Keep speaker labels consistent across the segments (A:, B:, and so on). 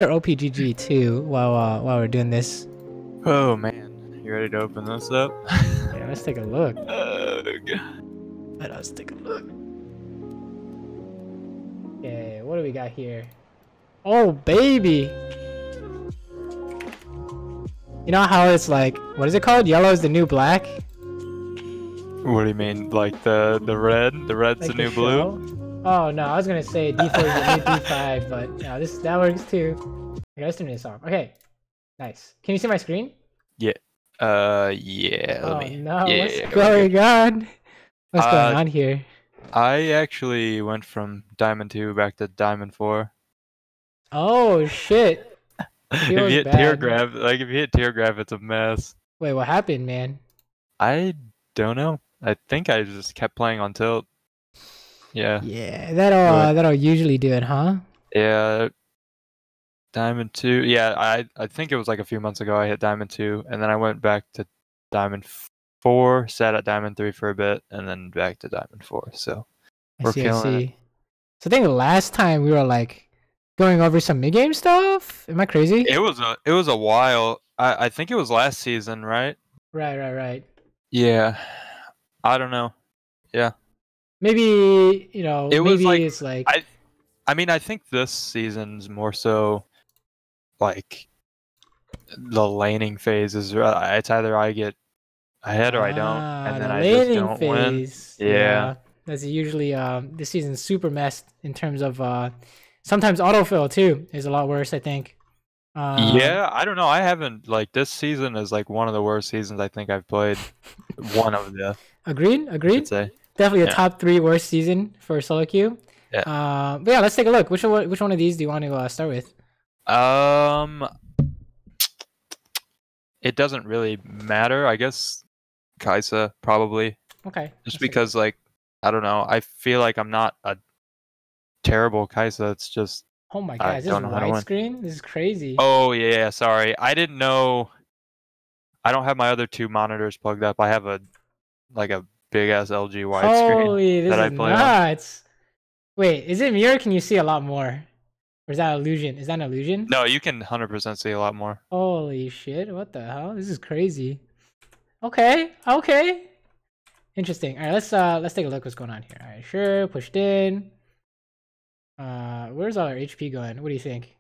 A: OPGG too while we're doing this.
B: Oh man, you ready to open this up?
A: Yeah, let's take a look.
B: Ugh.
A: Let us take a look. Okay, what do we got here? Oh baby! You know how it's like, what is it called? Yellow is the new black?
B: What do you mean? Like the red? The red's
A: Like
B: the new
A: show?
B: blue?
A: Oh no, I was gonna say D4 is the new D5, but no, that works too. Okay, let's turn this off. Okay, nice. Can you see my screen?
B: Yeah. Yeah.
A: Oh
B: Let me.
A: no,
B: Yeah,
A: what's
B: yeah,
A: going on? What's going on here?
B: I actually went from Diamond 2 back to Diamond 4.
A: Oh shit.
B: If you hit tear grab, if you hit tear grab, it's a mess.
A: Wait, what happened, man?
B: I don't know. I think I just kept playing on tilt. Yeah.
A: Yeah, that'll usually do it, huh?
B: Yeah. Diamond 2. Yeah, I think it was like a few months ago I hit Diamond 2, and then I went back to Diamond 4, sat at Diamond 3 for a bit, and then back to Diamond 4. So we're killing it.
A: So I think last time we were like going over some mid-game stuff. Am I crazy?
B: It was a while. I think it was last season, right?
A: Right.
B: Yeah. I don't know. Yeah.
A: Maybe, you know,
B: it was like,
A: it's like
B: I mean, I think this season's more so like the laning phase is it's either I get ahead or I don't, and then I just don't
A: phase.
B: win. Yeah.
A: That's usually this season's super messed in terms of sometimes autofill too is a lot worse, I think.
B: Yeah, I don't know. I haven't this season is like one of the worst seasons I think I've played. One of the
A: Agreed.
B: I'd say.
A: Definitely a top 3 worst season for solo queue.
B: Yeah.
A: But yeah, let's take a look. Which one of these do you want to start with?
B: It doesn't really matter. I guess Kai'Sa probably.
A: Okay.
B: Just because I don't know. I feel like I'm not a terrible Kai'Sa. It's just
A: oh my god, is this widescreen? This is crazy.
B: Oh yeah, sorry. I didn't know. I don't have my other 2 monitors plugged up. I have a big ass LG widescreen.
A: Holy, this is nuts. Wait, is it me or can you see a lot more? Or is that illusion? Is that an illusion?
B: No, you can 100% see a lot more.
A: Holy shit, what the hell? This is crazy. Okay. Interesting. Alright, let's take a look what's going on here. Alright, sure, pushed in. Where's our HP going? What do you think?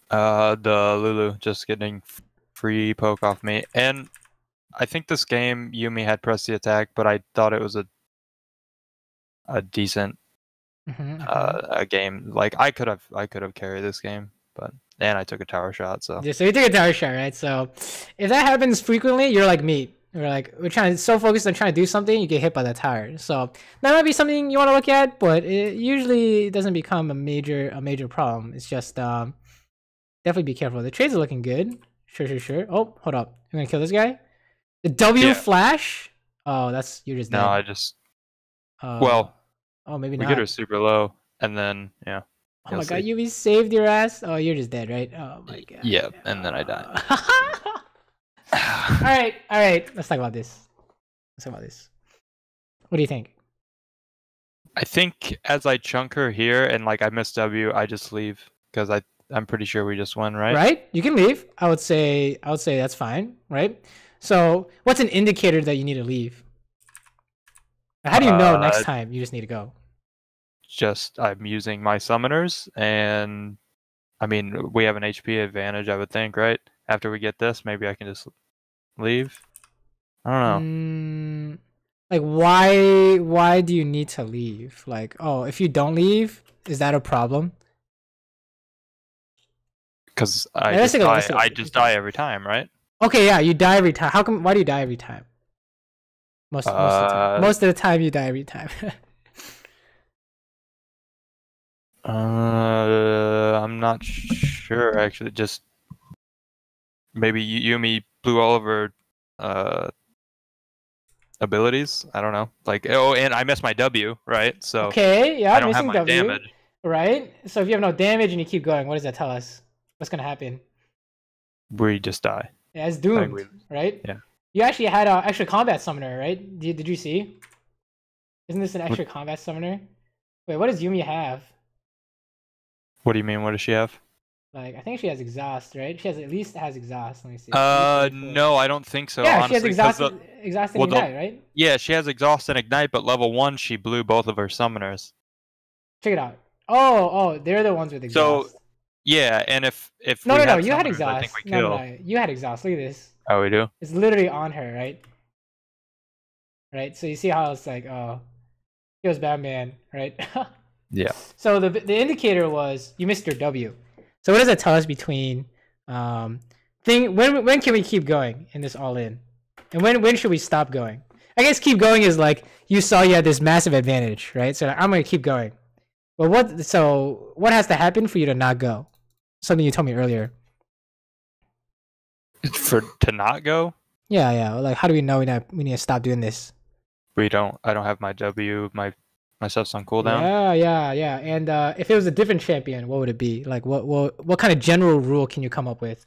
B: The Lulu just getting free poke off me. And I think this game Yuumi had pressed the attack, but I thought it was a decent a game. Like I could have carried this game, and I took a tower shot. So
A: yeah, so you took a tower shot, right? So if that happens frequently, you're like me. We're so focused on trying to do something, you get hit by that tower. So that might be something you want to look at, but it usually doesn't become a major problem. It's just definitely be careful. The trades are looking good. Sure. Oh, hold up. I'm gonna kill this guy. The W flash. Oh, you're just dead.
B: No, I just well.
A: Oh, maybe
B: we
A: not.
B: Get her super low, and then yeah.
A: Oh my god, Yuumi saved your ass. Oh, you're just dead, right? Oh my god.
B: Yeah, and then I died.
A: All right. Let's talk about this. What do you think?
B: I think as I chunk her here and I miss W, I just leave because I'm pretty sure we just won, right?
A: Right? You can leave. I would say that's fine, right? So, what's an indicator that you need to leave? How do you know next time you just need to go?
B: Just I'm using my summoners, and I mean we have an HP advantage, I would think, right? After we get this, maybe I can just leave. I don't know.
A: Why do you need to leave? If you don't leave, is that a problem?
B: Because I just die every time, right?
A: Okay, yeah, you die every time. Why do you die every time? Most of the time. Most of the time you die every time.
B: I'm not sure actually. Just maybe Yuumi blew all of her abilities. I don't know. And I missed my W, right? So
A: okay, yeah,
B: I don't have my W, damage.
A: Right? So if you have no damage and you keep going, what does that tell us? What's gonna happen?
B: We just die.
A: Yeah, it's doomed, right?
B: Yeah.
A: You actually had an extra combat summoner, right? Did you see? Isn't this an extra combat summoner? Wait, what does Yuumi have?
B: What do you mean? What does she have?
A: Like, I think she has exhaust, right? She has at least has exhaust. Let me see. 344.
B: No, I don't think so.
A: Yeah, she has
B: honestly, 'cause
A: exhaust and
B: well,
A: ignite, right?
B: yeah, she has exhaust and ignite, but level 1 she blew both of her summoners.
A: Check it out. Oh, they're the ones with exhaust.
B: So yeah, and if
A: No,
B: we
A: no,
B: had
A: you had
B: summoners,
A: exhaust.
B: I think we
A: No,
B: kill.
A: no, you had exhaust. Look at this.
B: Oh, we do.
A: It's literally on her, right? Right. So you see how it's like, oh, here's Batman, right?
B: Yeah.
A: So the indicator was you missed your W. So what does that tell us between when can we keep going in this all in, and when should we stop going? I guess keep going is like you saw you had this massive advantage, right? So I'm gonna keep going. But what has to happen for you to not go? Something you told me earlier.
B: To not go?
A: Yeah. Like, how do we know we need to stop doing this?
B: I don't have my W. My stuff's on cooldown.
A: Yeah. And if it was a different champion, what would it be? Like, what kind of general rule can you come up with?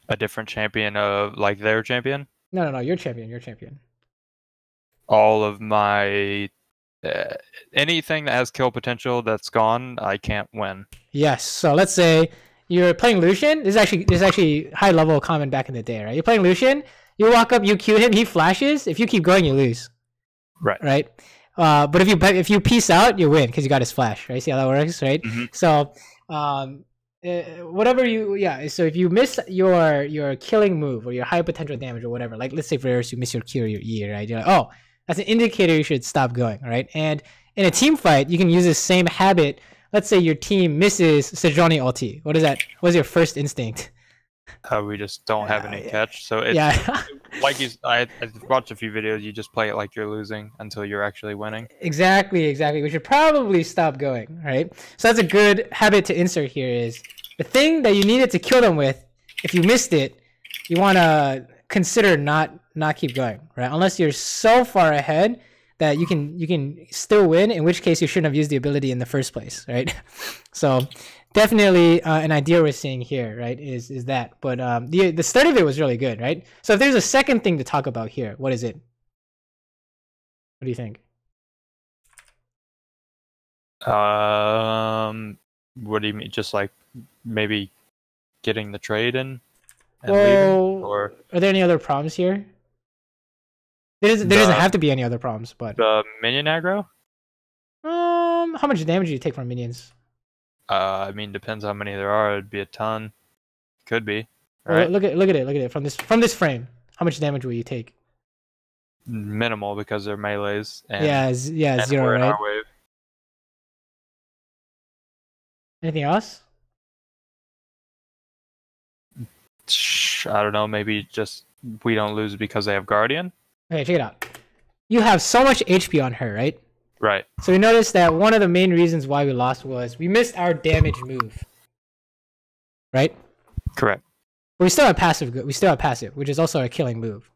B: A different champion of like their champion?
A: No. Your champion.
B: All of my anything that has kill potential that's gone, I can't win.
A: Yes. So let's say you're playing Lucian. This is actually high level common back in the day, right? You're playing Lucian. You walk up, you Q him, he flashes. If you keep going, you lose. Right. But if you peace out, you win because you got his flash. Right. See how that works, right?
B: Mm-hmm.
A: So whatever so if you miss your killing move or your high potential damage or whatever, like let's say for yours you miss your Q or your E, right? You're like, oh, that's an indicator you should stop going, right? And in a team fight, you can use the same habit. Let's say your team misses Sejuani ulti. What is that? What's your first instinct?
B: We just don't have any catch. So it's like I watched a few videos. You just play it like you're losing until you're actually winning.
A: Exactly. We should probably stop going, right? So that's a good habit to insert here is the thing that you needed to kill them with. If you missed it, you want to consider not keep going, right? Unless you're so far ahead that you can still win, in which case you shouldn't have used the ability in the first place, right? So definitely an idea we're seeing here, right, is that. But the start of it was really good, right? So if there's a second thing to talk about here, what is it? What do you think?
B: What do you mean? Just like maybe getting the trade in and
A: well,
B: leaving? Or
A: are there any other problems here? There doesn't have to be any other problems, but
B: the minion aggro?
A: How much damage do you take from minions?
B: I mean, depends how many there are. It'd be a ton. Could be. Right?
A: Well, look at it from this frame. How much damage will you take?
B: Minimal because they're melees. And,
A: yeah,
B: and
A: 0,
B: we're in
A: right?
B: our wave.
A: Anything else?
B: I don't know. Maybe just we don't lose because they have Guardian.
A: Okay, check it out. You have so much HP on her, right?
B: Right.
A: So we noticed that one of the main reasons why we lost was we missed our damage move. Right?
B: Correct.
A: But we still have passive. We still have passive, which is also a killing move.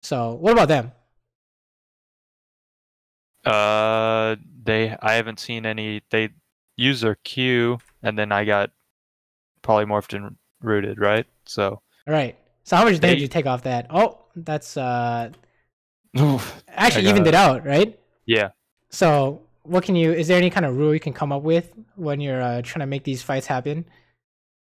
A: So what about them?
B: I haven't seen any. They use their Q, and then I got polymorphed and rooted, right? So.
A: All right. So how much damage did you take off that? Oh, that's actually evened it out, right?
B: Yeah.
A: So what can you? Is there any kind of rule you can come up with when you're trying to make these fights happen?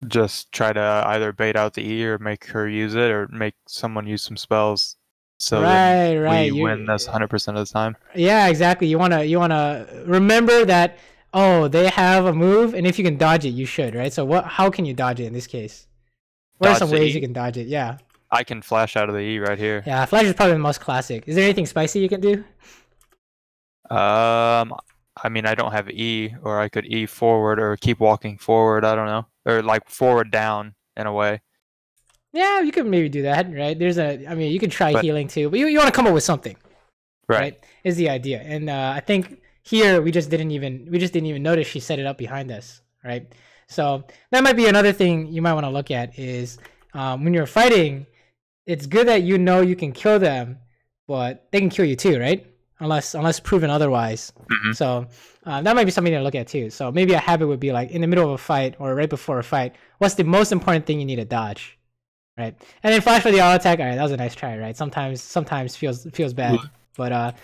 B: Just try to either bait out the E or make her use it, or make someone use some spells. So
A: right.
B: We win this 100% of the time.
A: Yeah, exactly. You wanna remember that. Oh, they have a move, and if you can dodge it, you should, right? So how can you dodge it in this case? What are some ways you can dodge it? Yeah.
B: I can flash out of the E right here.
A: Yeah, flash is probably the most classic. Is there anything spicy you can do?
B: I mean, I don't have E, or I could E forward or keep walking forward. I don't know, or like forward down in a way.
A: Yeah, you could maybe do that, right? I mean, you could try healing too, but you want to come up with something, right? Is the idea, and I think here we just didn't even notice she set it up behind us, right? So that might be another thing you might want to look at is when you're fighting, it's good that you know you can kill them, but they can kill you too, right? Unless proven otherwise.
B: Mm-hmm.
A: So that might be something to look at too. So maybe a habit would be like in the middle of a fight or right before a fight, what's the most important thing you need to dodge, right? And then flash for the auto attack. All right, that was a nice try, right? Sometimes feels bad, but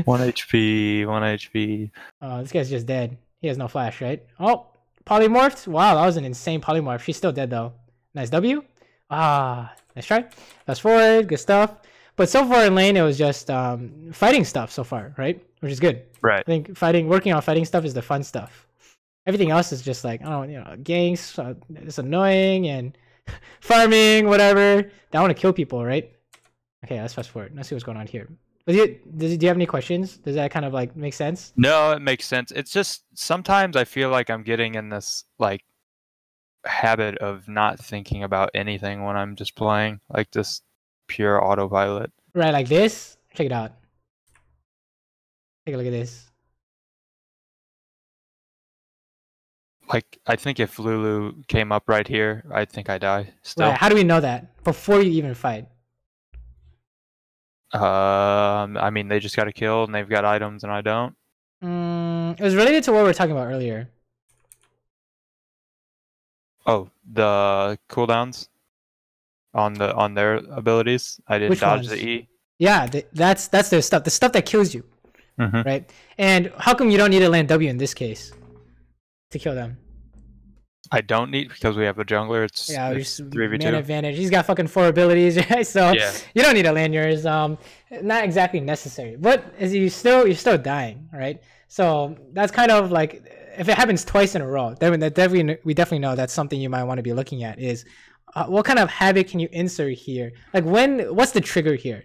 A: 1
B: HP.
A: Oh, this guy's just dead. He has no flash, right? Oh, polymorphed. Wow, that was an insane polymorph. She's still dead though. Nice W. Ah, nice try. Fast forward, good stuff. But so far in lane, it was just fighting stuff so far, right? Which is good.
B: Right.
A: I think working on fighting stuff is the fun stuff. Everything else is just like, I don't know, ganks, it's annoying, and farming, whatever. I want to kill people, right? Okay, let's fast forward. Let's see what's going on here. Do you have any questions? Does that kind of like make sense?
B: No, it makes sense. It's just sometimes I feel like I'm getting in this like habit of not thinking about anything when I'm just playing, like this pure autopilot.
A: Right, like this. Check it out. Take a look at this.
B: Like, I think if Lulu came up right here, I think I die still.
A: Right, how do we know that before you even fight?
B: I mean, they just got to kill, and they've got items, and I don't.
A: It was related to what we were talking about earlier.
B: Oh, the cooldowns on their abilities. I didn't
A: Which
B: dodge
A: ones?
B: the E.
A: Yeah, that's the stuff that kills you, right? And how come you don't need to land W in this case to kill them?
B: I don't need, because we have a jungler. It's
A: Yeah,
B: it's
A: just
B: 3v2.
A: man advantage. He's got fucking 4 abilities, right? So
B: Yeah.
A: you don't need to land yours. Not exactly necessary, but you're still dying, right? So that's kind of like, if it happens twice in a row, then we definitely know that's something you might want to be looking at. Is what kind of havoc can you insert here? Like what's the trigger here?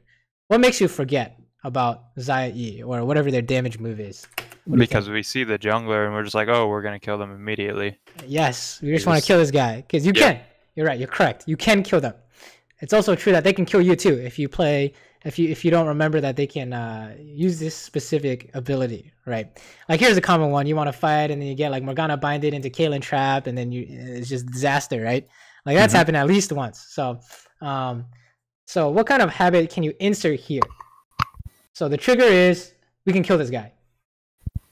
A: What makes you forget about Xayah E or whatever their damage move is?
B: Because we see the jungler and we're just like, oh, we're gonna kill them immediately.
A: Yes, we just want to kill this guy because you can. You're right. You're correct. You can kill them. It's also true that they can kill you too if you play. If you don't remember that they can use this specific ability, right? Like here's a common one: you want to fight, and then you get like Morgana binded into Caitlyn trap, and then it's just disaster, right? Like that's happened at least once. So, so what kind of habit can you insert here? So the trigger is we can kill this guy.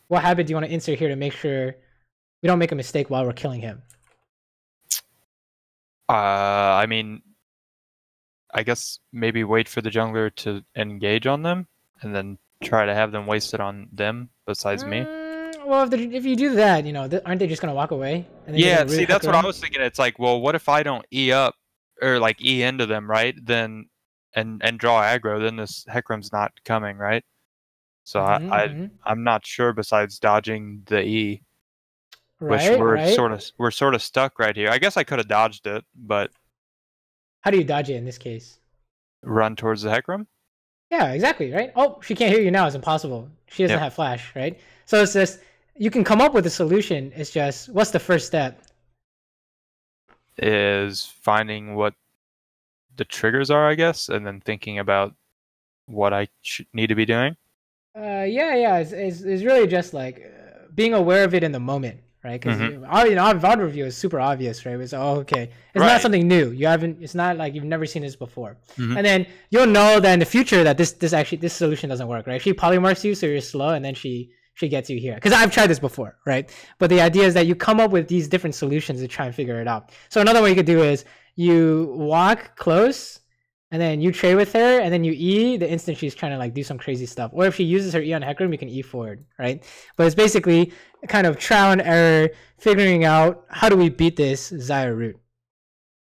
A: What habit do you want to insert here to make sure we don't make a mistake while we're killing him?
B: I mean, I guess maybe wait for the jungler to engage on them, and then try to have them wasted on them besides me.
A: Well, if you do that, aren't they just gonna walk away? And then
B: Yeah, see, that's what I was thinking. It's like, well, what if I don't E up or like E into them, right? Then and draw aggro, then this Hecarim's not coming, right? So I'm not sure. Besides dodging the E, which we're sort of stuck right here. I guess I could have dodged it, but
A: how do you dodge it in this case?
B: Run towards the Hecarim.
A: Yeah, exactly, right? Oh, she can't hear you now. It's impossible. She doesn't have flash, right? So it's just you can come up with a solution. It's just what's the first step?
B: Is finding what the triggers are, I guess, and then thinking about what I need to be doing.
A: Yeah. It's really just like being aware of it in the moment, right? Because VOD review is super obvious, right? It's okay. It's not something new. It's not like you've never seen this before. And then you'll know that in the future that this solution doesn't work, right? She polymorphs you, so you're slow, and then she gets you here. Because I've tried this before, right? But the idea is that you come up with these different solutions to try and figure it out. So another way you could do is you walk close, and then you trade with her, and then you E the instant she's trying to like do some crazy stuff. Or if she uses her E on Hecarim, you can E forward, right? But it's basically kind of trial and error, figuring out how do we beat this Xayah route,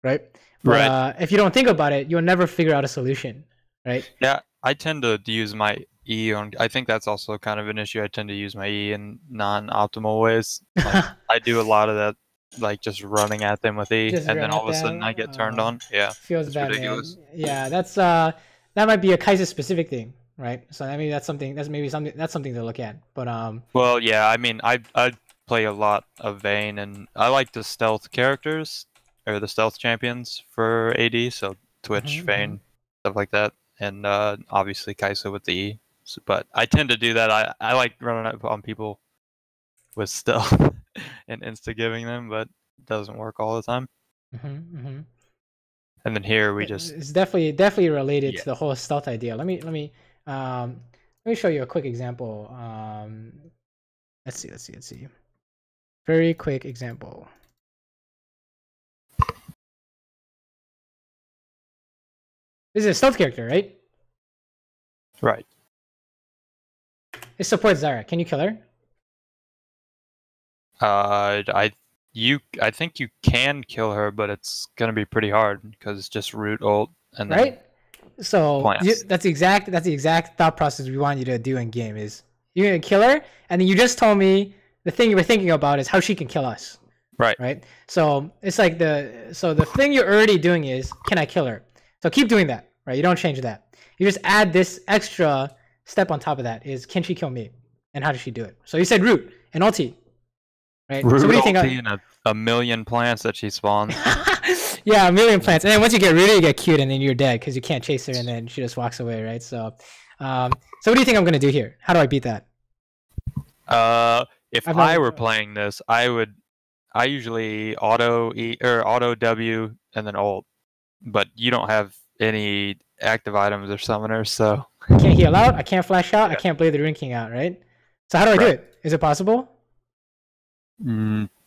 A: right? But if you don't think about it, you'll never figure out a solution, right?
B: Yeah, I tend to use my E on. I think that's also kind of an issue. I tend to use my E in non-optimal ways. Like, I do a lot of that, like just running at them with E, and then all of a sudden I get turned on. Yeah,
A: feels bad, ridiculous. Man. Yeah, that's that might be a Kai'Sa specific thing, right? So maybe that's something to look at. But
B: well, yeah, I mean, I play a lot of Vayne, and I like the stealth characters or the stealth champions for AD. So Twitch, Vayne, stuff like that, and obviously Kai'Sa with the E. So, but I tend to do that. I like running up on people with stealth and insta giving them, but it doesn't work all the time. And then here we just
A: it's definitely related to the whole stealth idea. Let me show you a quick example. Let's see. Very quick example. This is a stealth character, right?
B: Right.
A: It supports Zarya. Can you kill her?
B: I I think you can kill her, but it's gonna be pretty hard because it's just root ult and then
A: right? So
B: plants.
A: that's the exact thought process we want you to do in game. Is you're gonna kill her, and then you just told me the thing you were thinking about is how she can kill us.
B: Right.
A: Right. So it's like the thing you're already doing is, can I kill her? So keep doing that. Right. You don't change that. You just add this extra step on top of that is, can she kill me? And how does she do it? So you said root and ulti. Right.
B: Root
A: so what do you think?
B: ulti and a million plants that she spawns.
A: Yeah, a million plants. And then once you get rooted, you get cute, and then you're dead because you can't chase her, and then she just walks away, right? So, so what do you think I'm gonna do here? How do I beat that?
B: If I were playing this, I usually auto E or auto W and then ult, but you don't have any active items or summoners, so
A: I can't heal out. I can't flash out. I can't Blade the Ruined King out, right? So how do I do it? Is it possible?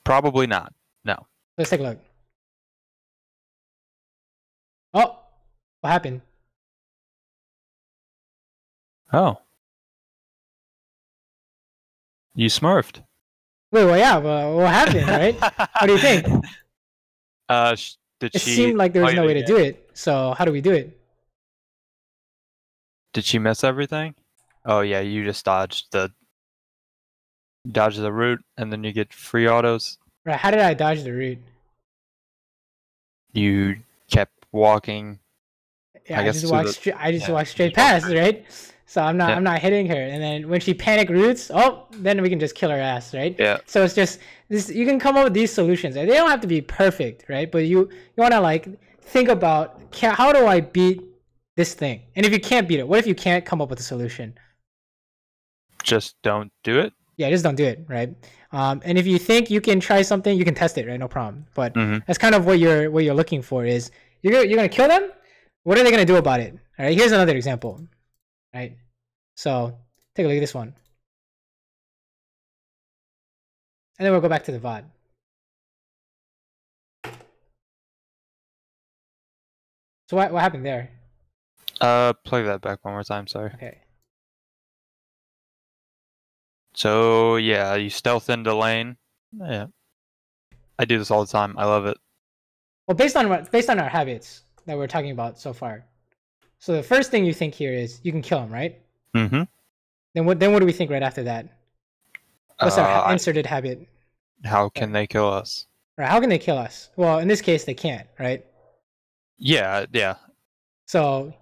B: Probably not. No.
A: Let's take a look. Oh, what happened?
B: Oh. You smurfed.
A: Wait, well, yeah, but what happened, right? What do you think?
B: Did
A: It
B: she?
A: seemed like there was no way to do it. So how do we do it?
B: Did she miss everything? Oh yeah, you just dodged the root, and then you get free autos.
A: Right? How did I dodge the root?
B: You kept walking.
A: Yeah, I just walked straight past, right? So I'm not hitting her, and then when she panic roots, oh, then we can just kill her ass, right?
B: Yeah.
A: So it's just this. You can come up with these solutions, and they don't have to be perfect, right? But you want to like think about, how do I beat this thing? And if you can't beat it, what if you can't come up with a solution?
B: Just don't do it.
A: Yeah, just don't do it, right? And if you think you can try something, you can test it, right? No problem. But that's kind of what you're looking for. Is you're gonna kill them. What are they gonna do about it? All right. Here's another example. Right. So take a look at this one, and then we'll go back to the VOD. So what happened there?
B: Play that back one more time. Sorry.
A: Okay.
B: So yeah, you stealth into lane. Yeah, I do this all the time. I love it.
A: Well, based on our habits that we're talking about so far. So the first thing you think here is you can kill him, right?
B: Mm-hmm.
A: Then what do we think right after that? What's our inserted habit?
B: How can they kill us?
A: Right? How can they kill us? Well, in this case, they can't, right?
B: Yeah, yeah.
A: So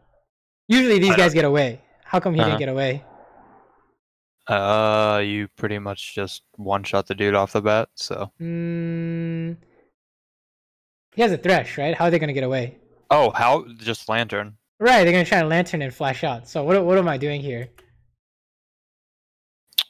A: usually these guys get away. How come he didn't get away?
B: You pretty much just one-shot the dude off the bat, so.
A: He has a Thresh, right? How are they gonna get away?
B: Oh, how? Just Lantern.
A: Right, they're gonna try to Lantern and flash out. So what am I doing here?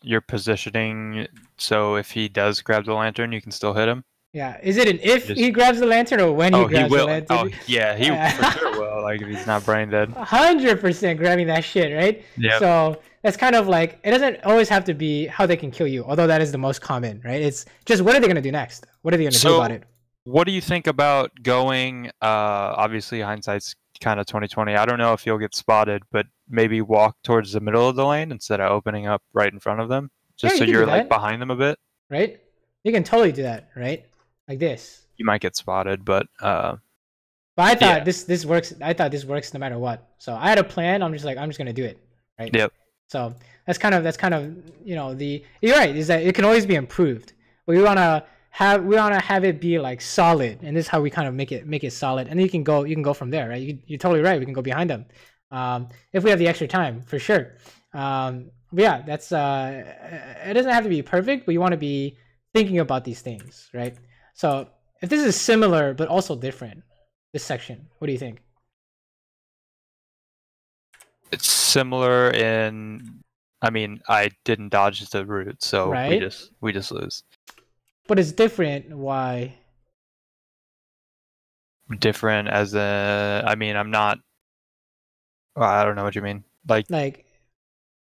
B: You're positioning so if he does grab the Lantern, you can still hit him.
A: Yeah, is it an if he grabs the Lantern or when he grabs the Lantern?
B: Oh yeah, he for sure will. Like if he's not brain dead.
A: 100% grabbing that shit, right?
B: Yeah.
A: So that's kind of like, it doesn't always have to be how they can kill you, although that is the most common, right? It's just, what are they gonna do next? What are they gonna do about it?
B: What do you think about going? Obviously hindsight's kind of 2020. I don't know if you'll get spotted, but maybe walk towards the middle of the lane instead of opening up right in front of them, just so you're like behind them a bit.
A: Right? You can totally do that, right? Like this.
B: You might get spotted, but
A: I thought this works. I thought this works no matter what. So I had a plan. I'm just gonna do it, right?
B: Yep.
A: So that's kind of you know, you're right, is that it can always be improved. But we wanna have it be like solid, and this is how we kind of make it solid. And then you can go from there, right? You're totally right. We can go behind them if we have the extra time, for sure. But yeah, that's it doesn't have to be perfect, but you want to be thinking about these things, right? So if this is similar but also different, this section, what do you think?
B: It's similar in, I mean, I didn't dodge the root, so we just lose.
A: But it's different. Why?
B: Different as I mean, I'm not. Well, I don't know what you mean. Like,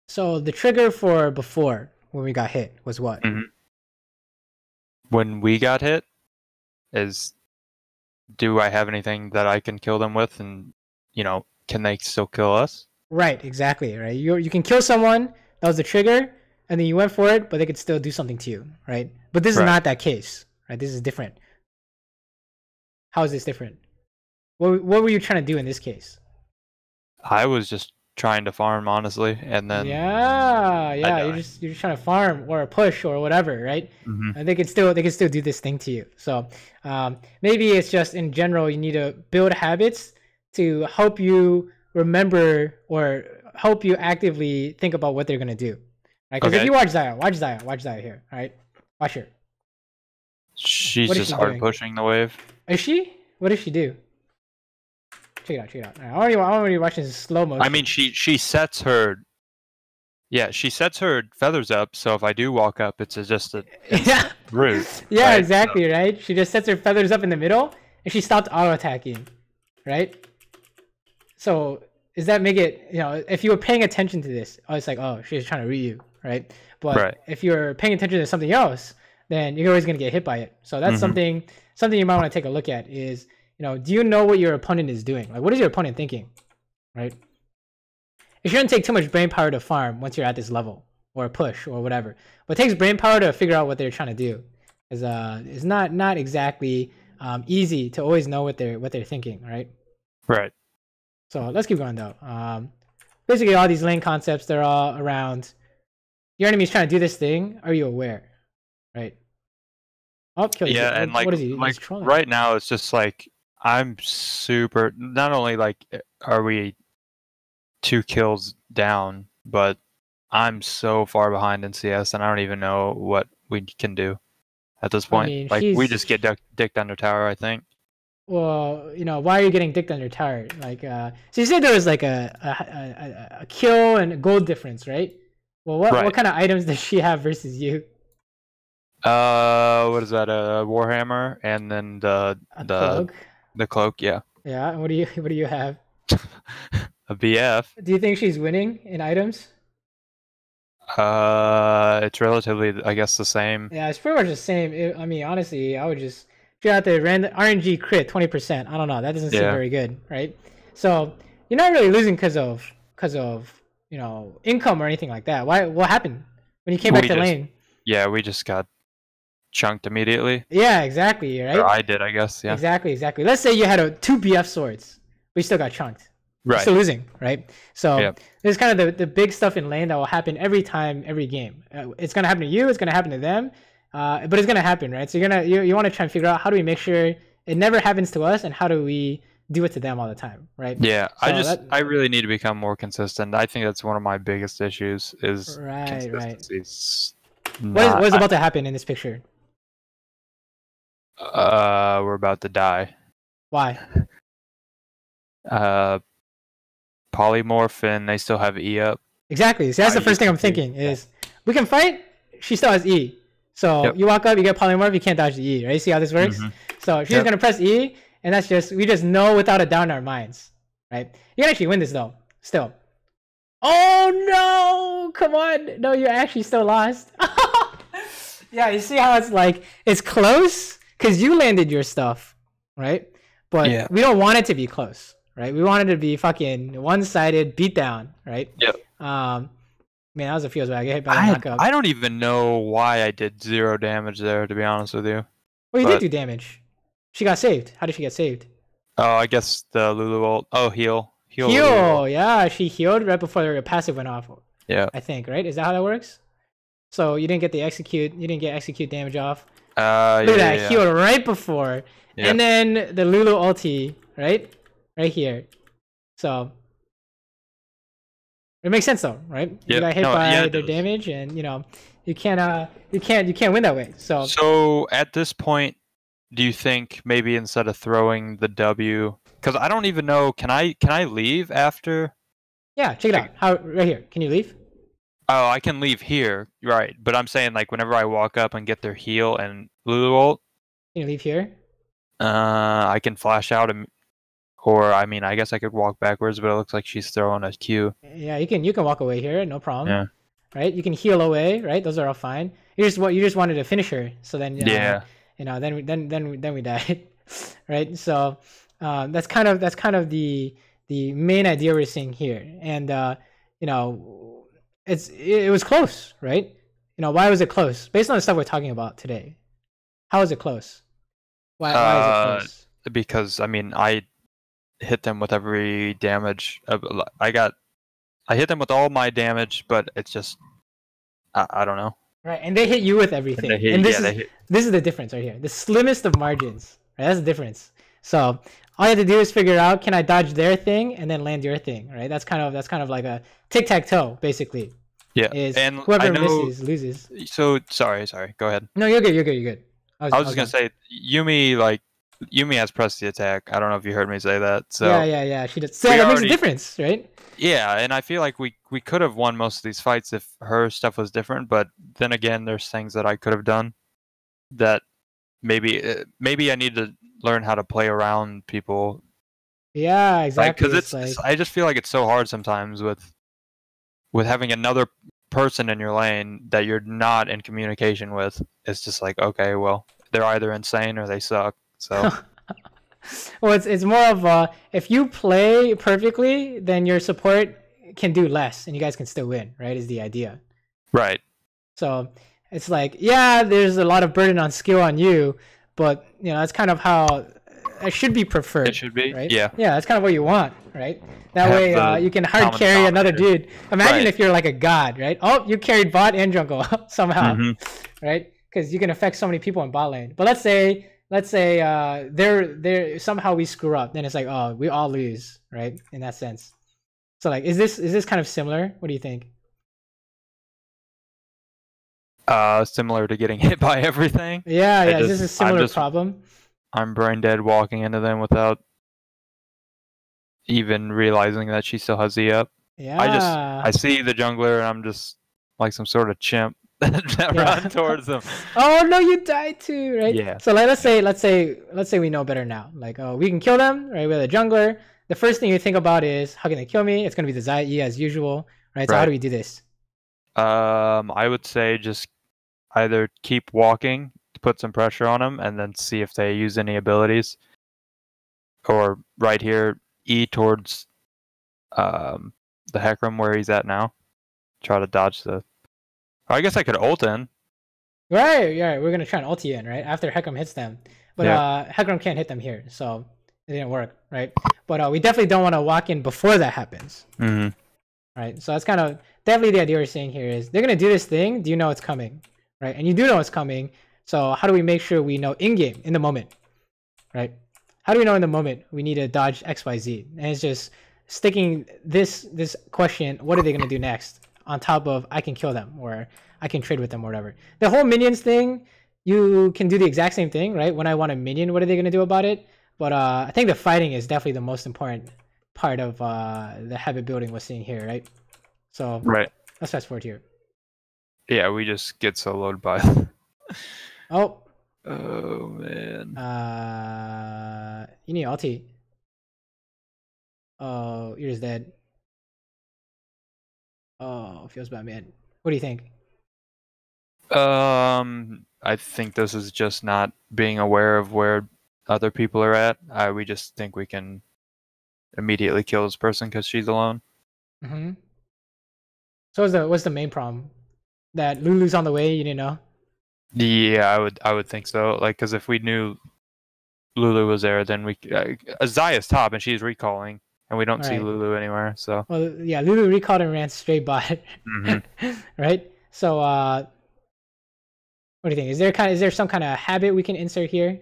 A: so the trigger for before when we got hit was what?
B: Mm-hmm. When we got hit, is do I have anything that I can kill them with, and you know, can they still kill us?
A: Right, exactly. Right, you can kill someone. That was the trigger, and then you went for it, but they could still do something to you, right? But this is not that case, right? This is different. How is this different? What were you trying to do in this case?
B: I was just trying to farm, honestly, and then
A: Yeah, you're
B: died.
A: just trying to farm or push or whatever, right?
B: Mhm.
A: And they can still do this thing to you. So maybe it's just in general you need to build habits to help you remember or help you actively think about what they're gonna do. Right? Because if you watch Zaya here, all right? Watch her.
B: She's
A: What is
B: just
A: she
B: hard
A: doing?
B: pushing the wave.
A: Is she? What does she do? Check it out. I already watching this slow motion.
B: I mean, she sets her. Yeah, she sets her feathers up. So if I do walk up, it's just a
A: yeah,
B: root.
A: yeah,
B: right?
A: exactly, right? She just sets her feathers up in the middle, and she stopped auto attacking, right? So does that make it? You know, if you were paying attention to this, it's like, oh, she's trying to read you, right? But if you're paying attention to something else, then you're always gonna get hit by it. So that's something you might want to take a look at. Is, you know, do you know what your opponent is doing? Like, what is your opponent thinking, right? It shouldn't take too much brain power to farm once you're at this level or push or whatever. But it takes brain power to figure out what they're trying to do. It's not exactly easy to always know what they're thinking, right?
B: Right.
A: So let's keep going though. Basically, all these lane concepts, they're all around your enemy's trying to do this thing. Are you aware, right? Oh, kill you.
B: Yeah, and like,
A: what is he?
B: like
A: He's trolling.
B: right now, it's just like I'm super. Not only like are we 2 kills down, but I'm so far behind in CS, and I don't even know what we can do at this point.
A: mean,
B: like we just get dicked under tower, I think.
A: Well, you know, why are you getting dicked under tower? Like, so you said there was like a kill and a gold difference, right? Well, what kind of items does she have versus you?
B: What is that? A warhammer, and then the
A: cloak.
B: The cloak, yeah.
A: Yeah, and what do you have?
B: A BF.
A: Do you think she's winning in items?
B: It's relatively, I guess, the same.
A: Yeah, it's pretty much the same. I mean, honestly, I would just figure out the random RNG crit 20%. I don't know. That doesn't seem very good, right? So you're not really losing because of you know, income or anything like that. What happened when you came back to lane?
B: Yeah, we just got chunked immediately.
A: Yeah, exactly, right?
B: Or I did, I guess. Yeah.
A: Exactly. Let's say you had 2 BF swords, but you still got chunked.
B: Right.
A: You're still losing, right? So there's kind of the big stuff in lane that will happen every time, every game. It's gonna happen to you. It's gonna happen to them. But it's gonna happen, right? So you want to try and figure out how do we make sure it never happens to us, and how do we do it to them all the time, right?
B: Yeah, so I really need to become more consistent. I think that's one of my biggest issues is consistency.
A: What is about to happen in this picture?
B: We're about to die.
A: Why?
B: Polymorph, and they still have E up.
A: Exactly. So that's the first thing I'm thinking is we can fight. She still has E. So you walk up, you get polymorph, you can't dodge the E, right? See how this works? So she's gonna press E, and that's we just know without a doubt in our minds, right? You can actually win this though, still. Oh no! Come on! No, you actually still lost. Yeah, you see how it's like it's close because you landed your stuff, right? But we don't want it to be close, right? We want it to be fucking one-sided beatdown, right?
B: Yep.
A: Man, that was a feels bad. I get hit by the knockup.
B: I don't even know why I did 0 damage there, to be honest with you.
A: Well, you did do damage. She got saved. How did she get saved?
B: Oh, I guess the Lulu ult. Oh, heal.
A: Yeah, she healed right before her passive went off.
B: Yeah.
A: I think, right? Is that how that works? So you didn't get the execute. You didn't get execute damage off. Look at that. Healed right before. Yep. And then the Lulu ulti, right? Right here. So it makes sense though, right? Yep. You got hit by their damage, and you know you can't win that way.
B: So at this point, do you think maybe instead of throwing the W, because I don't even know, can I leave after?
A: Yeah, check it out. How right here? Can you leave?
B: Oh, I can leave here, right? But I'm saying like whenever I walk up and get their heal and Lulu ult.
A: Can you leave here?
B: I can flash out and. Or I mean, I guess I could walk backwards, but it looks like she's throwing a Q.
A: Yeah, you can walk away here, no problem.
B: Yeah.
A: Right, you can heal away, right? Those are all fine. You just wanted to finish her, so then then we died, right? So that's kind of the main idea we're seeing here, and you know, it was close, right? You know, why was it close? Based on the stuff we're talking about today, How is it close? Why is it close?
B: Because I mean, I hit them with every damage. I hit them with all my damage, but it's just I don't know.
A: Right, and they hit you with everything. And this is the difference right here. The slimmest of margins. Right, that's the difference. So all you have to do is figure out, can I dodge their thing and then land your thing, right? That's kind of like a tic-tac-toe, basically.
B: Yeah,
A: and whoever misses loses.
B: So sorry. Go ahead.
A: No, you're good.
B: I was just gonna say, Yumi has pressed the attack. I don't know if you heard me say that. So
A: yeah. She does. So that makes a difference, right?
B: Yeah, and I feel like we could have won most of these fights if her stuff was different. But then again, there's things that I could have done that maybe I need to learn how to play around people.
A: Yeah, exactly.
B: Because I just feel like it's so hard sometimes with having another person in your lane that you're not in communication with. It's just like, okay, well, they're either insane or they suck. So
A: well, it's more of if you play perfectly, then your support can do less and you guys can still win, right? Is the idea.
B: Right.
A: So it's like, yeah, there's a lot of burden on skill on you, but you know, that's kind of how it should be preferred.
B: It should be,
A: right?
B: Yeah,
A: that's kind of what you want, right? That way you can hard carry another dude. Imagine if you're like a god, right? Oh, you carried bot and jungle somehow, right? Because you can affect so many people in bot lane. But let's say they're somehow we screw up, then it's like, oh, we all lose, right? In that sense. So like, is this kind of similar? What do you think?
B: Similar to getting hit by everything.
A: Yeah. Is this a similar problem?
B: I'm brain dead walking into them without even realizing that she still has the up.
A: Yeah.
B: I see the jungler and I'm just like some sort of chimp that run towards them.
A: Oh no, you died too, right?
B: Yeah.
A: So like, let's say we know better now. Like, oh, we can kill them, right? With a jungler. The first thing you think about is, how can they kill me? It's gonna be the Zai as usual, right? So how do we do this?
B: I would say just either keep walking to put some pressure on them and then see if they use any abilities. Or right here, E towards the Hecarim where he's at now. Try to dodge the... I guess I could ult in.
A: Right, we're gonna try and ult in, right? After Hecarim hits them. But Hecarim can't hit them here, so it didn't work, right? But we definitely don't want to walk in before that happens. Right, so that's kind of definitely the idea we're saying here is, they're gonna do this thing, do you know it's coming? Right, and you do know it's coming, so how do we make sure we know in-game, in the moment, right? How do we know in the moment we need to dodge XYZ? And it's just sticking this question, what are they going to do next? On top of, I can kill them, or I can trade with them, or whatever. The whole minions thing, you can do the exact same thing, right? When I want a minion, what are they going to do about it? But I think the fighting is definitely the most important part of the habit building we're seeing here, right? So let's fast forward here.
B: Yeah, we just get soloed by...
A: Oh
B: man.
A: You need ulti. Oh, you're just dead. Oh, feels bad, man. What do you think?
B: I think this is just not being aware of where other people are at. We just think we can immediately kill this person because she's alone.
A: So what's the main problem? That Lulu's on the way, you didn't know?
B: Yeah, I would think so. Like, because if we knew Lulu was there, then we Zaya's top and she's recalling, and we don't see Lulu anywhere. So
A: well, yeah, Lulu recalled and ran straight bot. Right. So what do you think? Is there some kind of habit we can insert here?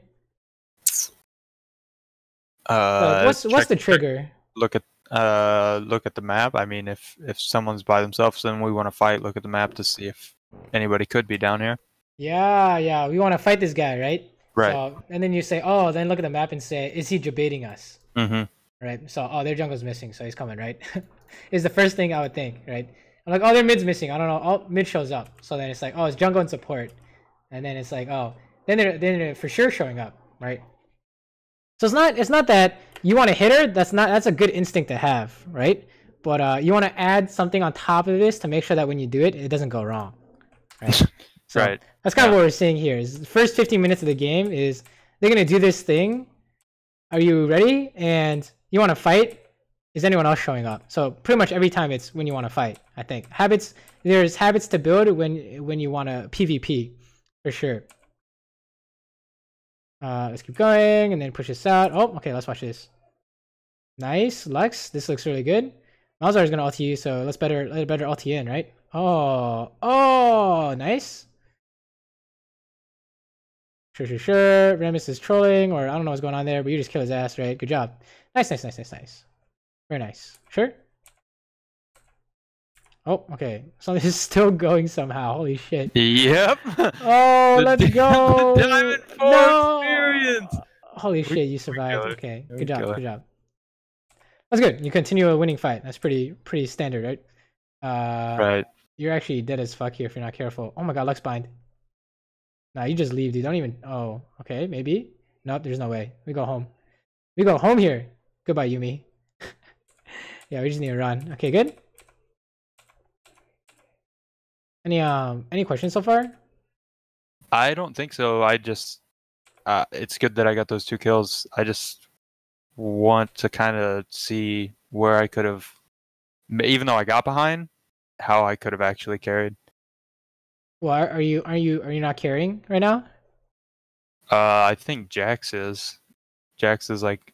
A: What's the trigger?
B: Look at the map. I mean, if someone's by themselves and we want to fight, look at the map to see if anybody could be down here.
A: Yeah, we want to fight this guy, right?
B: Right.
A: So, and then you say, oh, then look at the map and say, is he debating us? Right. So, oh, their jungle's missing, so he's coming, right? Is the first thing I would think, right? I'm like, oh, their mid's missing. I don't know. Oh, mid shows up. So then it's like, oh, it's jungle and support, and then it's like, oh, then they're for sure showing up, right? So it's not that you want to hit her. That's a good instinct to have, right? But you want to add something on top of this to make sure that when you do it, it doesn't go wrong, right? So
B: right.
A: That's kind of what we're seeing here. Is the first 15 minutes of the game is they're gonna do this thing. Are you ready? And you want to fight? Is anyone else showing up? So pretty much every time it's when you want to fight. I think there's habits to build when you want to PvP for sure. Let's keep going and then push this out. Oh, okay, let's watch this. Nice, Lux. This looks really good. Malzahar is gonna ulti you, so let it better ulti in, right? Oh, nice. Sure. Remus is trolling, or I don't know what's going on there, but you just kill his ass, right? Good job. Nice. Very nice. Sure. Oh, okay. So this is still going somehow. Holy shit.
B: Yep.
A: Oh, let's go.
B: Diamond 4 experience.
A: Holy shit, you survived.
B: killer.
A: Okay,
B: We
A: good job.
B: killer.
A: Good job. That's good. You continue a winning fight. That's pretty standard, right?
B: Right.
A: You're actually dead as fuck here if you're not careful. Oh my god, Lux bind. Nah, you just leave, dude. Don't even. Oh, okay, maybe. Nope, there's no way. We go home. We go home here. Goodbye, Yuumi. Yeah, we just need to run. Okay, good. Any questions so far?
B: I don't think so. I just, it's good that I got those 2 kills. I just want to kind of see where I could have, even though I got behind, how I could have actually carried.
A: Well, are you not carrying right now?
B: I think Jax is. Jax is like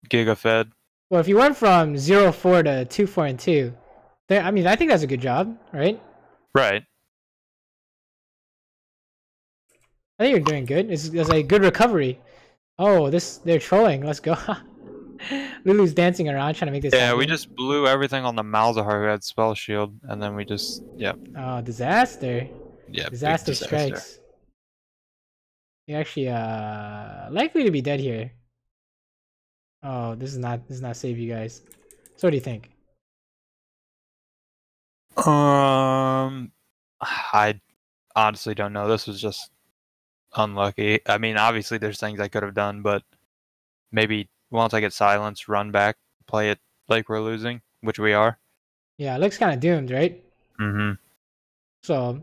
B: Giga fed.
A: Well, if you went from 0-4 to 2-4 and 2, then, I mean, I think that's a good job, right?
B: Right.
A: I think you're doing good. It's a good recovery. Oh, they're trolling. Let's go. Lulu's dancing around trying to make this
B: Yeah,
A: happen.
B: we just blew everything on the Malzahar who had spell shield, and then we just, yeah.
A: Oh, disaster.
B: Yeah. big
A: Disaster strikes. You're actually likely to be dead here. Oh, this is not save you guys. So what do you think?
B: I honestly don't know. This was just unlucky. I mean, obviously there's things I could have done, but maybe once I get silenced, run back, play it like we're losing, which we are.
A: Yeah, it looks kind of doomed, right?
B: Mm-hmm.
A: So,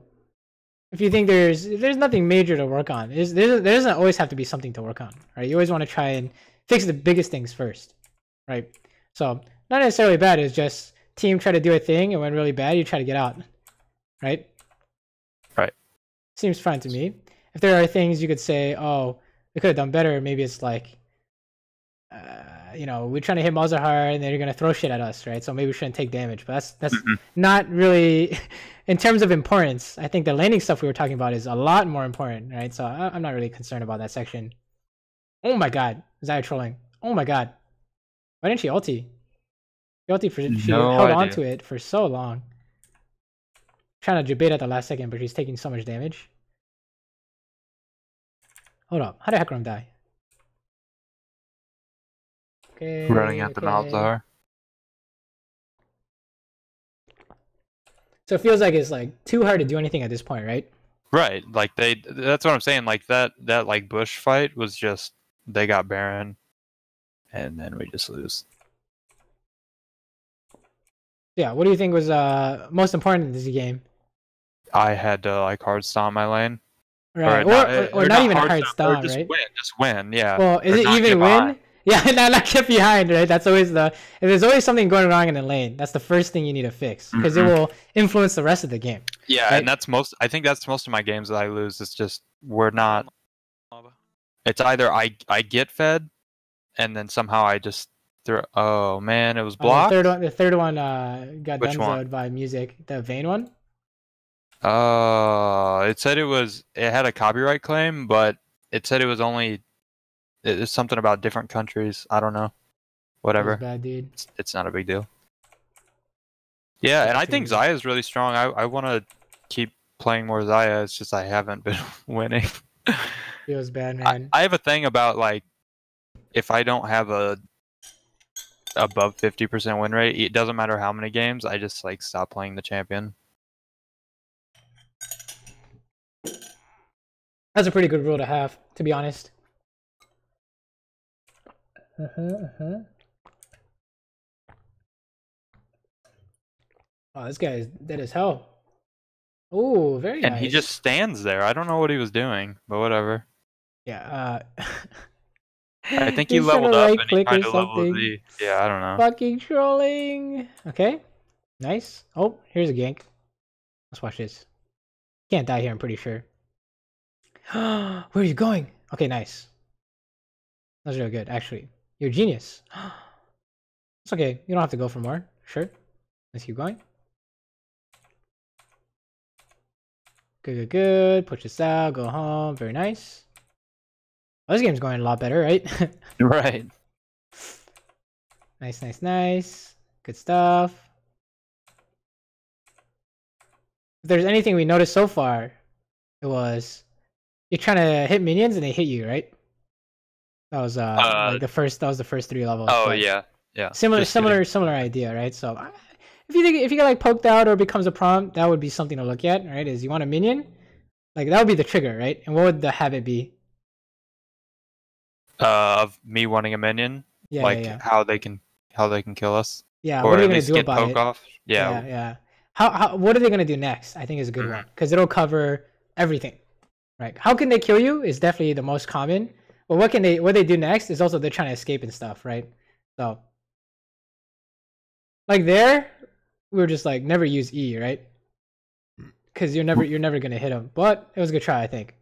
A: if you think there's nothing major to work on, there doesn't always have to be something to work on, right? You always want to try and fix the biggest things first, right? So, not necessarily bad. It's just team try to do a thing, and when really bad, you try to get out, right?
B: Right.
A: Seems fine to me. If there are things you could say, oh, we could have done better, maybe it's like, we're trying to hit Malzahar and they're gonna throw shit at us, right? So maybe we shouldn't take damage. But that's not really, in terms of importance. I think the laning stuff we were talking about is a lot more important, right? So I'm not really concerned about that section. Oh my god, Xayah trolling. Oh my god, why didn't she ulti? She held on to it for so long. Trying to debate at the last second, but she's taking so much damage. Hold up, how did Hecarim die? Okay,
B: Running at the Malzahar.
A: So it feels like it's like too hard to do anything at this point, right?
B: Right. Like that's what I'm saying. Like that like bush fight was just, they got Baron and then we just lose.
A: Yeah, what do you think was most important in this game?
B: I had to like hard stomp my lane.
A: Right, or not even a hard stomp, right?
B: Just win, yeah.
A: Well, is it even win? Yeah, not get behind, right? That's always if there's always something going wrong in the lane, that's the first thing you need to fix because it will influence the rest of the game.
B: Yeah, right? And I think that's most of my games that I lose. It's just we're not. It's either I get fed, and then somehow I just throw. Oh man, it was blocked.
A: The third one got dunzoed by music. The Vayne one.
B: It said it had a copyright claim, but it said it was only. It's something about different countries. I don't know. Whatever.
A: Bad, dude.
B: It's not a big deal. Yeah, and I think Xayah is really strong. I want to keep playing more Xayah. It's just I haven't been winning.
A: Feels bad, man.
B: I have a thing about like if I don't have a above 50% win rate, it doesn't matter how many games. I just like stop playing the champion.
A: That's a pretty good rule to have, to be honest. Oh, this guy is dead as hell. Oh, very nice.
B: And he just stands there. I don't know what he was doing, but whatever.
A: Yeah,
B: I think he leveled up and he kind of leveled Z. Yeah, I don't know.
A: Fucking trolling. Okay, nice. Oh, here's a gank. Let's watch this. Can't die here, I'm pretty sure. Where are you going? Okay, nice. That's really good, actually. You're a genius. It's okay. You don't have to go for more. Sure. Let's keep going. Good, good, good. Push this out. Go home. Very nice. Oh, this game's going a lot better, right?
B: Right.
A: Nice, nice, nice. Good stuff. If there's anything we noticed so far, it was you're trying to hit minions and they hit you, right? That was like the first. That was the first 3 levels.
B: Oh
A: But
B: yeah, yeah.
A: similar,
B: Just getting-
A: similar idea, right? So if you get like poked out or becomes a prompt, that would be something to look at, right? Is you want a minion, like that would be the trigger, right? And what would the habit be?
B: Of me wanting a minion,
A: Yeah,
B: like
A: yeah,
B: how they can kill us,
A: yeah.
B: or
A: What are they
B: at
A: gonna
B: least
A: do
B: get
A: about
B: poke
A: it?
B: off.
A: Yeah,
B: Yeah.
A: yeah. How what are they gonna do next? I think is a good one because it'll cover everything, right? How can they kill you is definitely the most common. But what they do next is also they're trying to escape and stuff, right? So like there, we were just like never use E, right? Because you're never gonna hit him. But it was a good try, I think.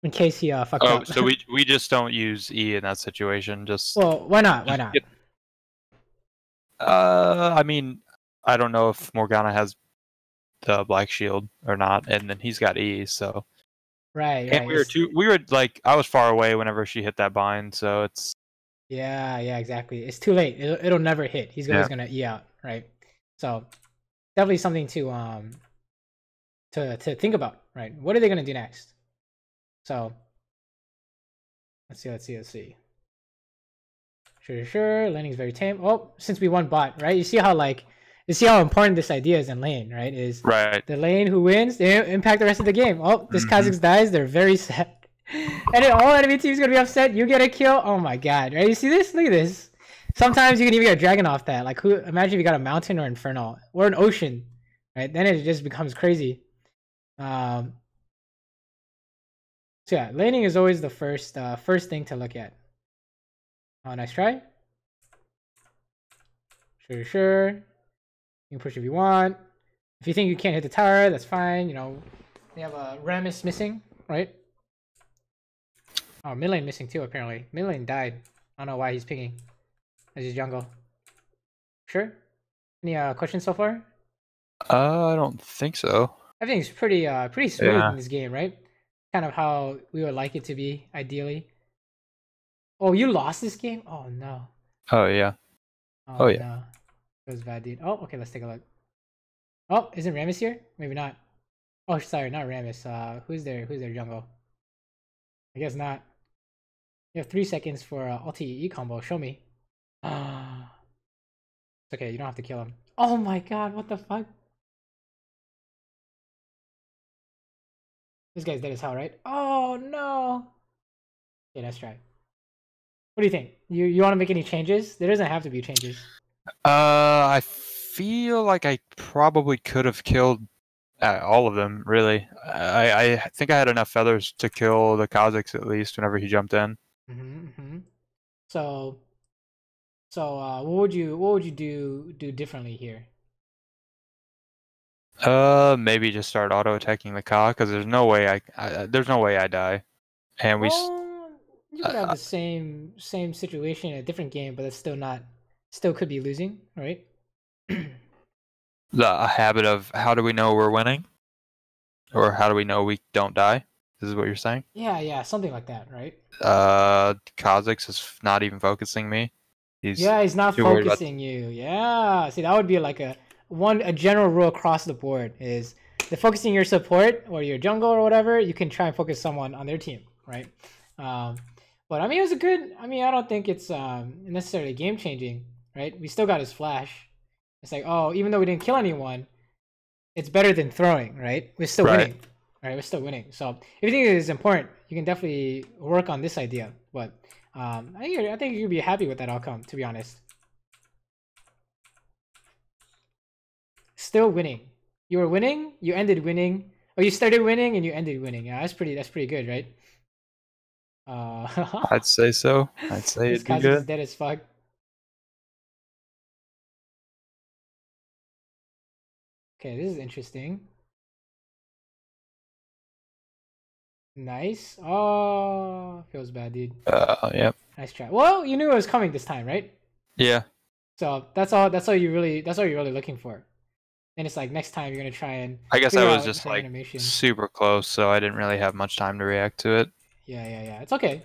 A: In case he fucked
B: Oh,
A: up.
B: so we just don't use E in that situation. Just
A: Well, why not? Why
B: just
A: not?
B: get- I mean, I don't know if Morgana has the Black Shield or not, and then he's got E. So
A: Right,
B: and
A: right.
B: we were like I was far away whenever she hit that bind, so it's
A: Yeah, yeah, exactly. It's too late. It'll never hit. He's always gonna E out, right? So definitely something to think about, right? What are they gonna do next? So let's see. Sure. Laning's very tame. Oh, since we won bot, right? You see how important this idea is in lane, right? Is
B: right.
A: the lane who wins, they impact the rest of the game. Oh, this Kha'Zix dies, they're very sad. And then all enemy teams gonna be upset. You get a kill. Oh my god, right? You see this? Look at this. Sometimes you can even get a dragon off that. Like who? Imagine if you got a mountain or infernal or an ocean, right? Then it just becomes crazy. So yeah, laning is always the first thing to look at. Oh, nice try. Sure. You can push if you want. If you think you can't hit the tower, that's fine. You know, they have a Rammus missing, right? Oh, mid lane missing too, apparently. Mid lane died. I don't know why he's picking as his jungle. Sure? Any questions so far?
B: I don't think so.
A: Everything's pretty smooth
B: Yeah.
A: in this game, right? Kind of how we would like it to be, ideally. Oh, you lost this game? Oh no.
B: Oh yeah. Oh, yeah.
A: No. It was bad, dude. Oh, okay, let's take a look. Oh, isn't Rammus here? Maybe not. Oh, sorry, not Rammus. Who's their jungle? I guess not. You have 3 seconds for ulti E combo. Show me. It's okay, you don't have to kill him. Oh my god, what the fuck? This guy's dead as hell, right? Oh no. Okay, let's try. What do you think? You want to make any changes? There doesn't have to be changes.
B: I feel like I probably could have killed all of them. Really, I think I had enough feathers to kill the Kha'Zix at least whenever he jumped in.
A: So, what would you do differently here?
B: Maybe just start auto attacking the Ka because there's no way I die, and we.
A: You could have the same situation in a different game, but it's still could be losing, right?
B: The habit of how do we know we're winning, or how do we know we don't die? This is what you're saying.
A: Yeah, something like that, right?
B: Kha'Zix is not even focusing me.
A: He's not focusing you. Yeah, see, that would be like a general rule across the board is the focusing your support or your jungle or whatever. You can try and focus someone on their team, right? But I mean, it was a good. I mean, I don't think it's necessarily game changing, right? We still got his flash. It's like, oh, even though we didn't kill anyone, it's better than throwing, right? We're still winning, right? We're still winning. So if you think it is important, you can definitely work on this idea. But I think you'd be happy with that outcome, to be honest. Still winning. You were winning. You ended winning. Or you started winning and you ended winning. Yeah, that's pretty good, right?
B: I'd say so. I'd say it'd be good.
A: Is dead as fuck. Okay, this is interesting. Nice. Oh, feels bad, dude.
B: Yep.
A: Nice try. Well, you knew it was coming this time, right?
B: Yeah.
A: So that's all. That's all you're really looking for. And it's like next time you're gonna try and
B: I guess I
A: figure
B: was
A: out
B: just
A: the
B: like
A: animation.
B: super close, so I didn't really have much time to react to it.
A: Yeah. It's okay.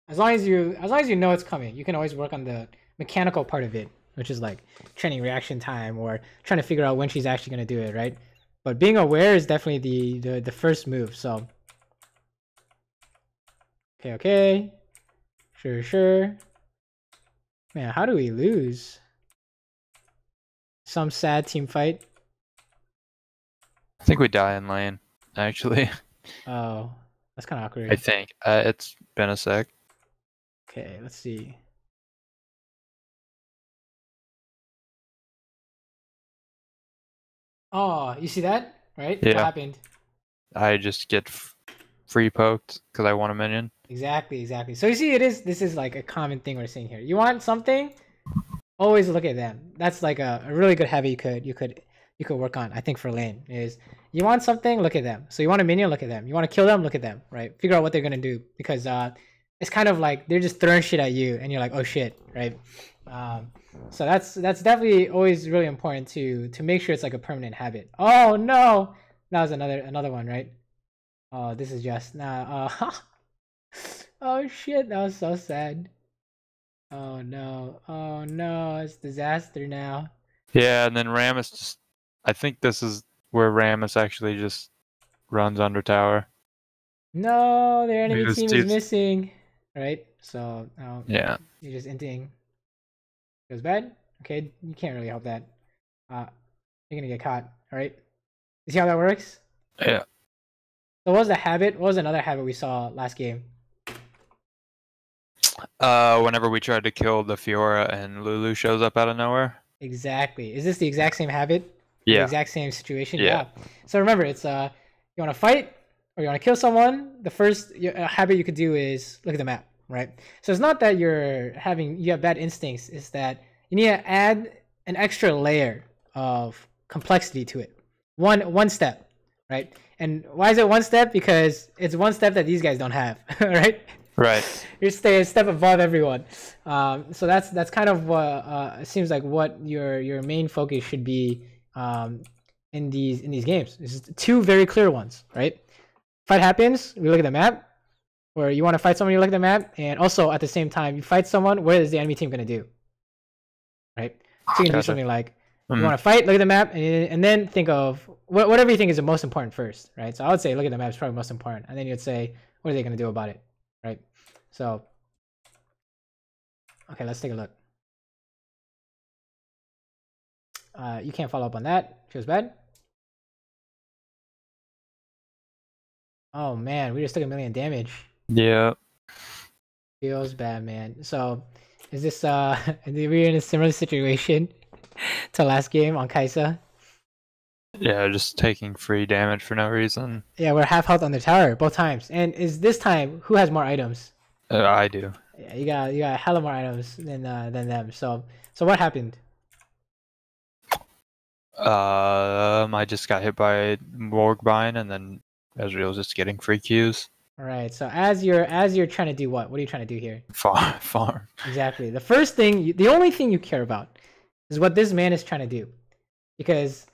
A: As long as you know it's coming, you can always work on the mechanical part of it, which is like training reaction time or trying to figure out when she's actually gonna do it, right? But being aware is definitely the first move. So okay. Sure. Man, how do we lose? Some sad team fight.
B: I think we die in lane, actually.
A: Oh, that's kind of awkward.
B: I think. It's been a sec.
A: Okay, let's see. Oh, you see that? Right?
B: Yeah.
A: What happened?
B: I just get free poked because I want a minion.
A: Exactly. So you see, this is like a common thing we're seeing here. You want something, always look at them. That's like a really good habit you could work on. I think for lane is you want something, look at them. So you want a minion, look at them. You want to kill them, look at them. Right? Figure out what they're gonna do because it's kind of like they're just throwing shit at you, and you're like, oh shit, right? So that's definitely always really important to make sure it's like a permanent habit. Oh no, that was another one, right? Oh, this is just oh shit, that was so sad. Oh no, it's disaster now.
B: Yeah, and then Rammus just. I think this is where Rammus actually just runs under tower.
A: No, their enemy
B: Because
A: team is
B: dude's-
A: missing. Right? So
B: Yeah.
A: you're just inting. Goes bad? Okay, you can't really help that. You're gonna get caught, alright? You see how that works?
B: Yeah.
A: So what was the habit? What was another habit we saw last game?
B: Whenever we tried to kill the Fiora and Lulu shows up out of nowhere.
A: Exactly. Is this the exact same habit? The
B: Yeah.
A: exact same situation?
B: Yeah.
A: So remember, it's you want to fight or you want to kill someone. The first habit you could do is look at the map, right? So it's not that you have bad instincts. It's that you need to add an extra layer of complexity to it. One step, right? And why is it one step? Because it's one step that these guys don't have, right?
B: Right.
A: You stay a step above everyone. So that's kind of what it seems like what your main focus should be in these games. This is two very clear ones, right? Fight happens, we look at the map, or you want to fight someone, you look at the map, and also at the same time you fight someone, what is the enemy team gonna do? Right? So you can do something like you want to fight, look at the map, and then think of whatever you think is the most important first, right? So I would say look at the map is probably most important, and then you'd say what are they gonna do about it, right? So okay, let's take a look. You can't follow up on that. Feels bad. Oh man, we just took 1 million damage.
B: Yeah.
A: Feels bad, man. So is this we're in a similar situation to last game on Kai'Sa?
B: Yeah, just taking free damage for no reason.
A: Yeah, we're half health on the tower both times. And is this time who has more items?
B: I do.
A: Yeah, you got hella more items than them. So what happened?
B: I just got hit by Morgbind, and then Ezreal's just getting free Qs.
A: All right. So as you're trying to do what? What are you trying to do here?
B: Farm.
A: Exactly. The first thing, the only thing you care about, is what this man is trying to do, because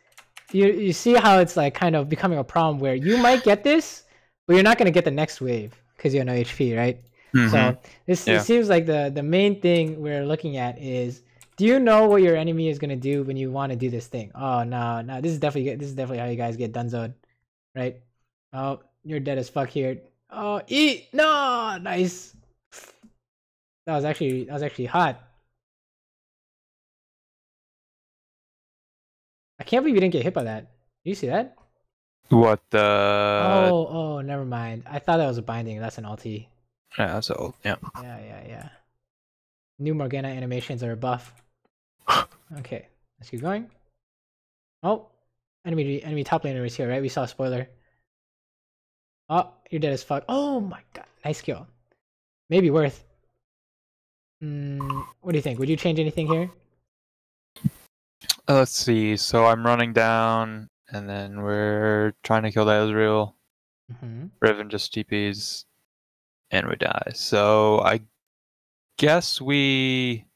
A: you see how it's like kind of becoming a problem where you might get this, but you're not gonna get the next wave because you have no HP, right?
B: Mm-hmm.
A: So it seems like the main thing we're looking at is, do you know what your enemy is gonna do when you want to do this thing? Oh no, this is definitely how you guys get dunzoed, right? Oh, you're dead as fuck here. Oh, eat! No, nice. That was actually hot. I can't believe you didn't get hit by that. Did you see that?
B: What the?
A: Oh, never mind. I thought that was a binding. That's an ulti.
B: Yeah, that's old. Yeah.
A: Yeah. New Morgana animations are a buff. Okay, let's keep going. Oh, enemy top laner is here, right? We saw a spoiler. Oh, you're dead as fuck. Oh my god, nice kill. Maybe worth. What do you think? Would you change anything here?
B: Let's see. So I'm running down, and then we're trying to kill the Ezreal. Riven just TPs, and we die. So I guess we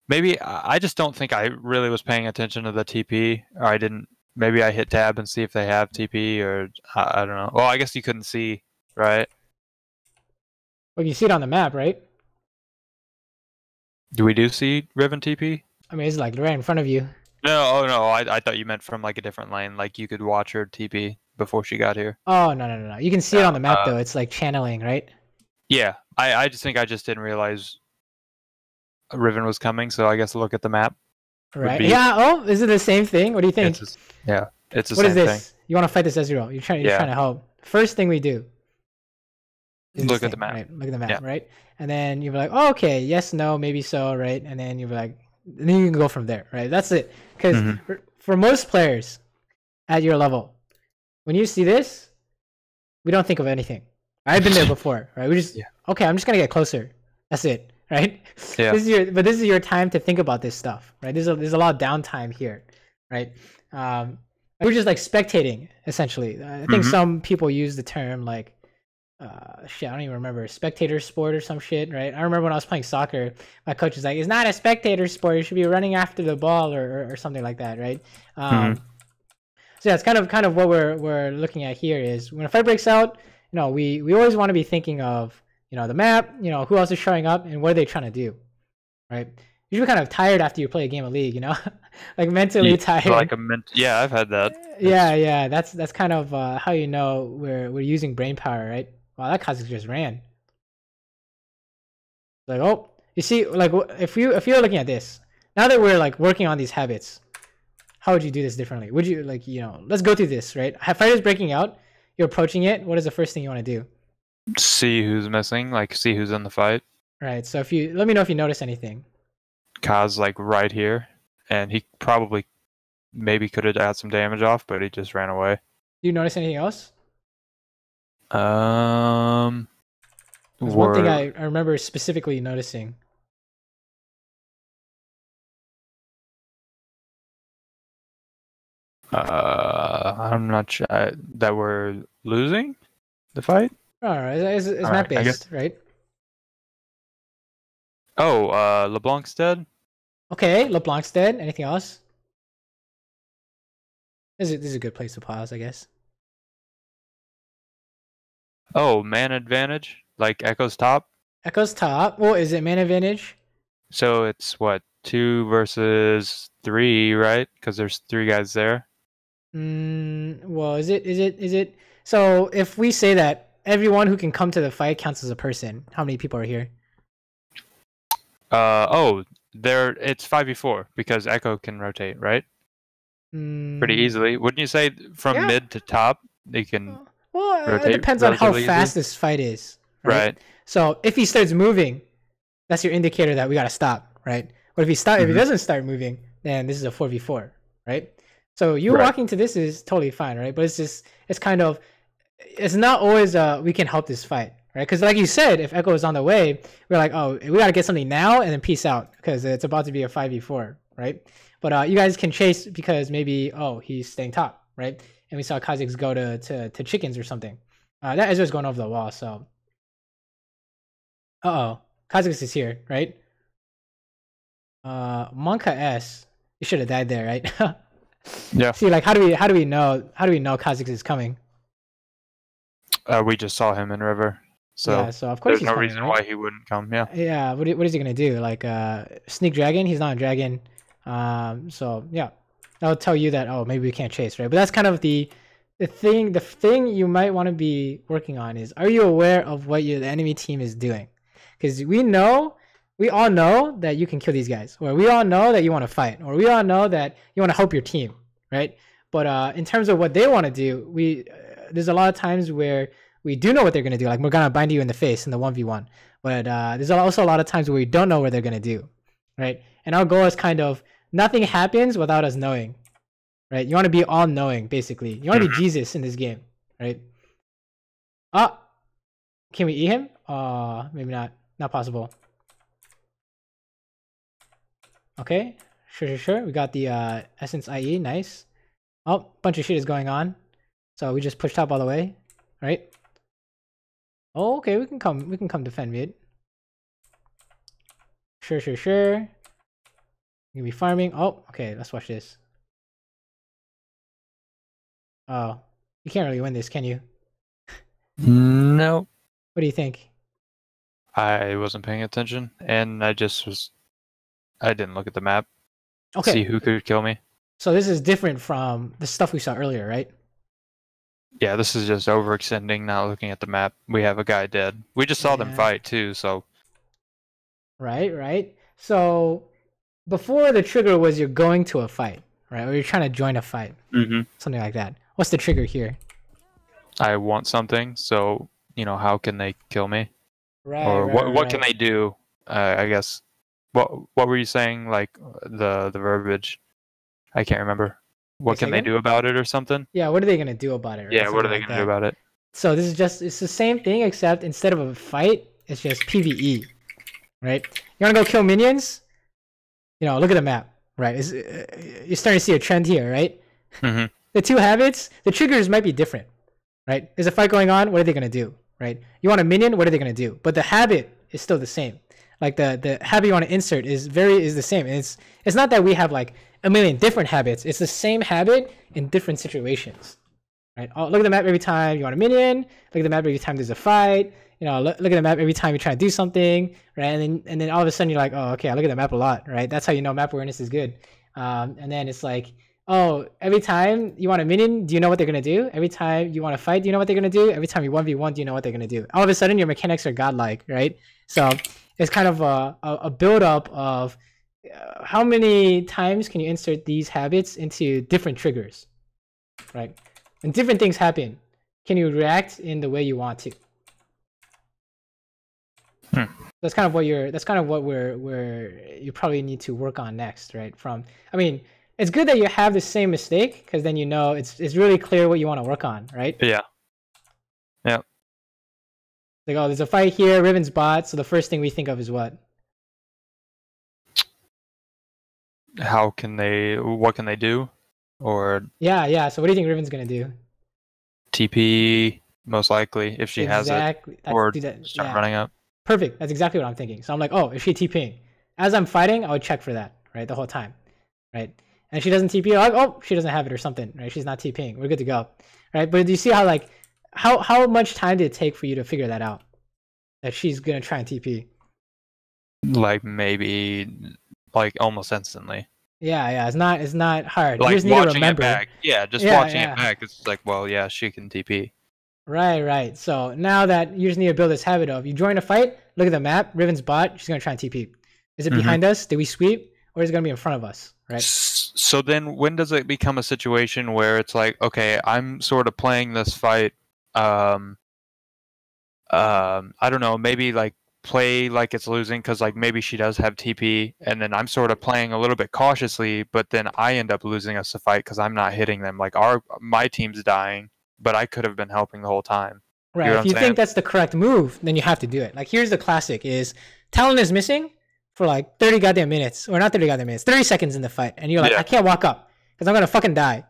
B: maybe I just don't think I really was paying attention to the TP, or I didn't. Maybe I hit tab and see if they have TP, or I don't know. Well, I guess you couldn't see, right?
A: Well, you see it on the map, right?
B: Do we see Riven TP?
A: I mean, it's like right in front of you.
B: No, oh no, I thought you meant from like a different lane, like you could watch her TP before she got here.
A: Oh, no. You can see it on the map, though. It's like channeling, right?
B: Yeah, I just think I just didn't realize Riven was coming, so I guess look at the map.
A: Right. Yeah, oh, is it the same thing? What do you think?
B: It's the
A: What
B: same
A: is this?
B: thing.
A: You want to fight this Ezreal. You're trying to help. First thing we do.
B: Look at the map.
A: Right? Look at the map, right? And then you'll be like, oh, okay, yes, no, maybe so, right? And then you'll be like, and then you can go from there, right? That's it. Because for most players at your level, when you see this, we don't think of anything. I've been there before, right? We just okay, I'm just gonna get closer. That's it, right?
B: Yeah.
A: This is your time to think about this stuff, right? There's a lot of downtime here, right? We're just like spectating essentially. I think some people use the term like shit, I don't even remember, spectator sport or some shit, right? I remember when I was playing soccer, my coach was like, it's not a spectator sport, you should be running after the ball or something like that, right? So yeah, it's kind of what we're looking at here is when a fight breaks out, you know, we always want to be thinking of, you know, the map, you know, who else is showing up and what are they trying to do, right? You're kind of tired after you play a game of League, you know, like mentally tired.
B: Like yeah, I've had that.
A: Yeah, that's kind of how you know we're using brain power, right? Wow, that Kha'Zix just ran. Like, oh, you see, like if you're looking at this, now that we're like working on these habits, how would you do this differently? Would you like, you know, let's go through this, right? Have fighters breaking out, you're approaching it. What is the first thing you want to do?
B: See who's missing, like see who's in the fight.
A: Right. So if you let me know if you notice anything.
B: Kaz like right here, and he probably maybe could have had some damage off, but he just ran away.
A: Do you notice anything else?
B: There's
A: one thing I remember specifically noticing.
B: I'm not sure that we're losing the fight.
A: All right, it's map based, right?
B: Oh, LeBlanc's dead.
A: Okay, LeBlanc's dead. Anything else? This is a good place to pause, I guess.
B: Oh, man advantage, like Echo's top.
A: Echo's top. Well, is it man advantage?
B: So it's what, 2 versus 3, right? Because there's 3 guys there.
A: Well, is it? So if we say that everyone who can come to the fight counts as a person, how many people are here?
B: It's 5v4 because Echo can rotate, right? Pretty easily. Wouldn't you say from mid to top they can rotate?
A: It depends on how fast this fight is. Right. So if he starts moving, that's your indicator that we gotta stop, right? But if he doesn't start moving, then this is a 4v4, right? So you walking to this is totally fine, right? But it's not always we can help this fight, right? Because like you said, if Echo is on the way, we're like, oh, we gotta get something now and then peace out because it's about to be a 5v4, right? But you guys can chase because maybe he's staying top, right? And we saw Kha'Zix go to chickens or something. That Ezra's going over the wall, so Kha'Zix is here, right? Monka S, you should have died there, right?
B: Yeah.
A: See, like, how do we know Kha'Zix is coming?
B: We just saw him in river, so
A: yeah, so of course
B: there's no reason why he wouldn't come. Yeah.
A: Yeah. What is he gonna do? Like, sneak dragon? He's not a dragon. So yeah, that'll tell you that maybe we can't chase, right? But that's kind of the thing you might want to be working on is, are you aware of what the enemy team is doing? Because we all know that you can kill these guys, or we all know that you want to fight, or we all know that you want to help your team, right? But in terms of what they want to do, there's a lot of times where we do know what they're going to do, like we're going to bind you in the face in the 1v1. But there's also a lot of times where we don't know what they're going to do, right? And our goal is kind of nothing happens without us knowing, right? You want to be all-knowing, basically. You want to be Jesus in this game, right? Can we eat him? Maybe not. Not possible. Okay, sure. We got the Essence IE, nice. Oh, bunch of shit is going on. So we just pushed up all the way. right? Oh, okay, we can come defend mid. Sure. You can be farming. Oh, okay, let's watch this. Oh, you can't really win this, can you?
B: No.
A: What do you think?
B: I wasn't paying attention, and I didn't look at the map.
A: Okay.
B: See who could kill me.
A: So this is different from the stuff we saw earlier, right?
B: Yeah, this is just overextending, not looking at the map. We have a guy dead. We just saw them fight too, so.
A: Right. So before the trigger was you're going to a fight, right? Or you're trying to join a fight. Something like that. What's the trigger here?
B: I want something, so, how can they kill me?
A: Right.
B: Or what can they do? I guess. What were you saying? Like the verbiage? I can't remember. What can they do about it or something?
A: Yeah, what are they gonna do about it? Right?
B: Yeah, what are they gonna do about it?
A: So this is it's the same thing, except instead of a fight, it's just PvE, right? You wanna go kill minions? Look at the map, right? You're starting to see a trend here, right? The two habits, the triggers might be different, right? There's a fight going on, what are they gonna do, right? You want a minion, what are they gonna do? But the habit is still the same. Like the habit you want to insert is the same. And it's not that we have like a million different habits. It's the same habit in different situations, right? Oh, look at the map every time you want a minion. Look at the map every time there's a fight. Look at the map every time you try to do something, right? And then all of a sudden you're like, oh, okay, I look at the map a lot, right? That's how you know map awareness is good. And then it's like, oh, every time you want a minion, do you know what they're gonna do? Every time you want to fight, do you know what they're gonna do? Every time you 1v1, do you know what they're gonna do? All of a sudden your mechanics are godlike, right? So it's kind of a build-up of how many times can you insert these habits into different triggers, right? When different things happen, can you react in the way you want to? That's kind of what you probably need to work on next, right? It's good that you have the same mistake, because then it's really clear what you want to work on, right?
B: Yeah.
A: Like, oh, there's a fight here, Riven's bot, so the first thing we think of is what?
B: What can they do? Or
A: yeah, so what do you think Riven's gonna do?
B: TP, most likely, if she has it. Or start running up.
A: Perfect, that's exactly what I'm thinking. So I'm like, oh, is she TPing? As I'm fighting, I would check for that, right, the whole time, right? And if she doesn't TP, like, oh, she doesn't have it or something, right? She's not TPing, we're good to go, right? But do you see how, like, how much time did it take for you to figure that out? That she's gonna try and TP?
B: Like, maybe, like, almost instantly.
A: Yeah, it's not hard.
B: Like,
A: you just need to remember.
B: It back. Yeah, watching it back, it's like, well, yeah, she can TP.
A: Right. So now that you just need to build this habit of, you join a fight, look at the map, Riven's bot, she's gonna try and TP. Is it behind us? Did we sweep? Or is it gonna be in front of us? Right.
B: So then when does it become a situation where it's like, okay, I'm sort of playing this fight, I don't know, maybe like play like it's losing because like maybe she does have TP, and then I'm sort of playing a little bit cautiously, but then I end up losing us the fight because I'm not hitting them. Like my team's dying, but I could have been helping the whole time.
A: Right. If you think that's the correct move, then you have to do it. Like, here's the classic: is Talon is missing for like 30 goddamn minutes, or not 30 goddamn minutes, 30 seconds in the fight, and you're like, I can't walk up because I'm gonna fucking die.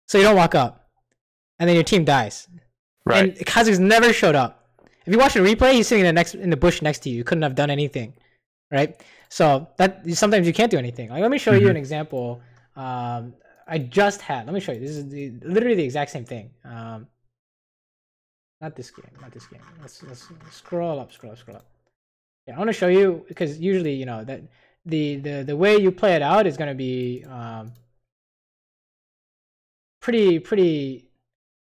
A: So you don't walk up, and then your team dies. Right. And Kha'Zix never showed up. If you watch the replay, he's sitting in the bush next to you. You couldn't have done anything, right? So that sometimes you can't do anything. Like, let me show you an example. I just had. Let me show you. This is literally the exact same thing. Not this game. Let's scroll up. Yeah, I want to show you, because usually, that the way you play it out is going to be pretty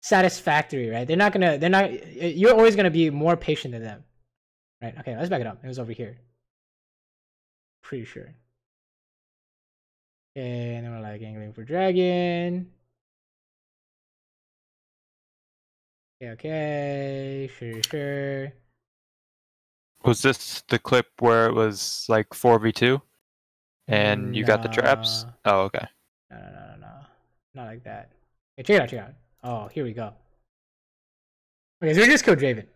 A: satisfactory, right? You're always going to be more patient than them, right? Okay, let's back it up. It was over here. Pretty sure. And then we're like angling for dragon. Okay, sure.
B: Was this the clip where it was like 4v2 and you got the traps? Oh, okay.
A: No. Not like that. Okay, check it out. Oh, here we go. Okay, so we just killed Draven,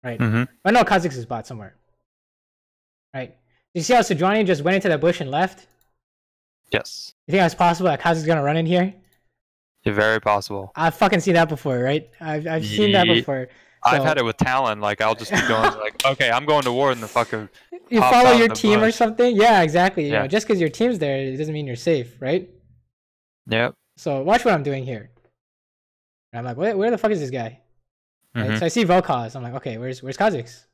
A: right? I know Kha'Zix is bot somewhere, right? You see how Sejuani just went into that bush and left?
B: Yes.
A: You think that's possible that Kha'Zix is gonna run in here?
B: Very possible.
A: I've fucking seen that before, right? I've seen that
B: Ye-
A: before.
B: I've
A: So
B: had it with Talon. Like I'll just keep going. Like, okay, I'm going to war, and the fucker
A: you
B: pops
A: follow
B: out
A: your
B: in the
A: team or
B: bush.
A: something. Yeah, exactly. You know,
B: Yeah.
A: just because your team's there, it doesn't mean you're safe, right?
B: Yep.
A: So watch what I'm doing here. And I'm like, where the fuck is this guy? Right?
B: Mhm.
A: So I see Vel'Koz. I'm like, okay, where's Kha'Zix?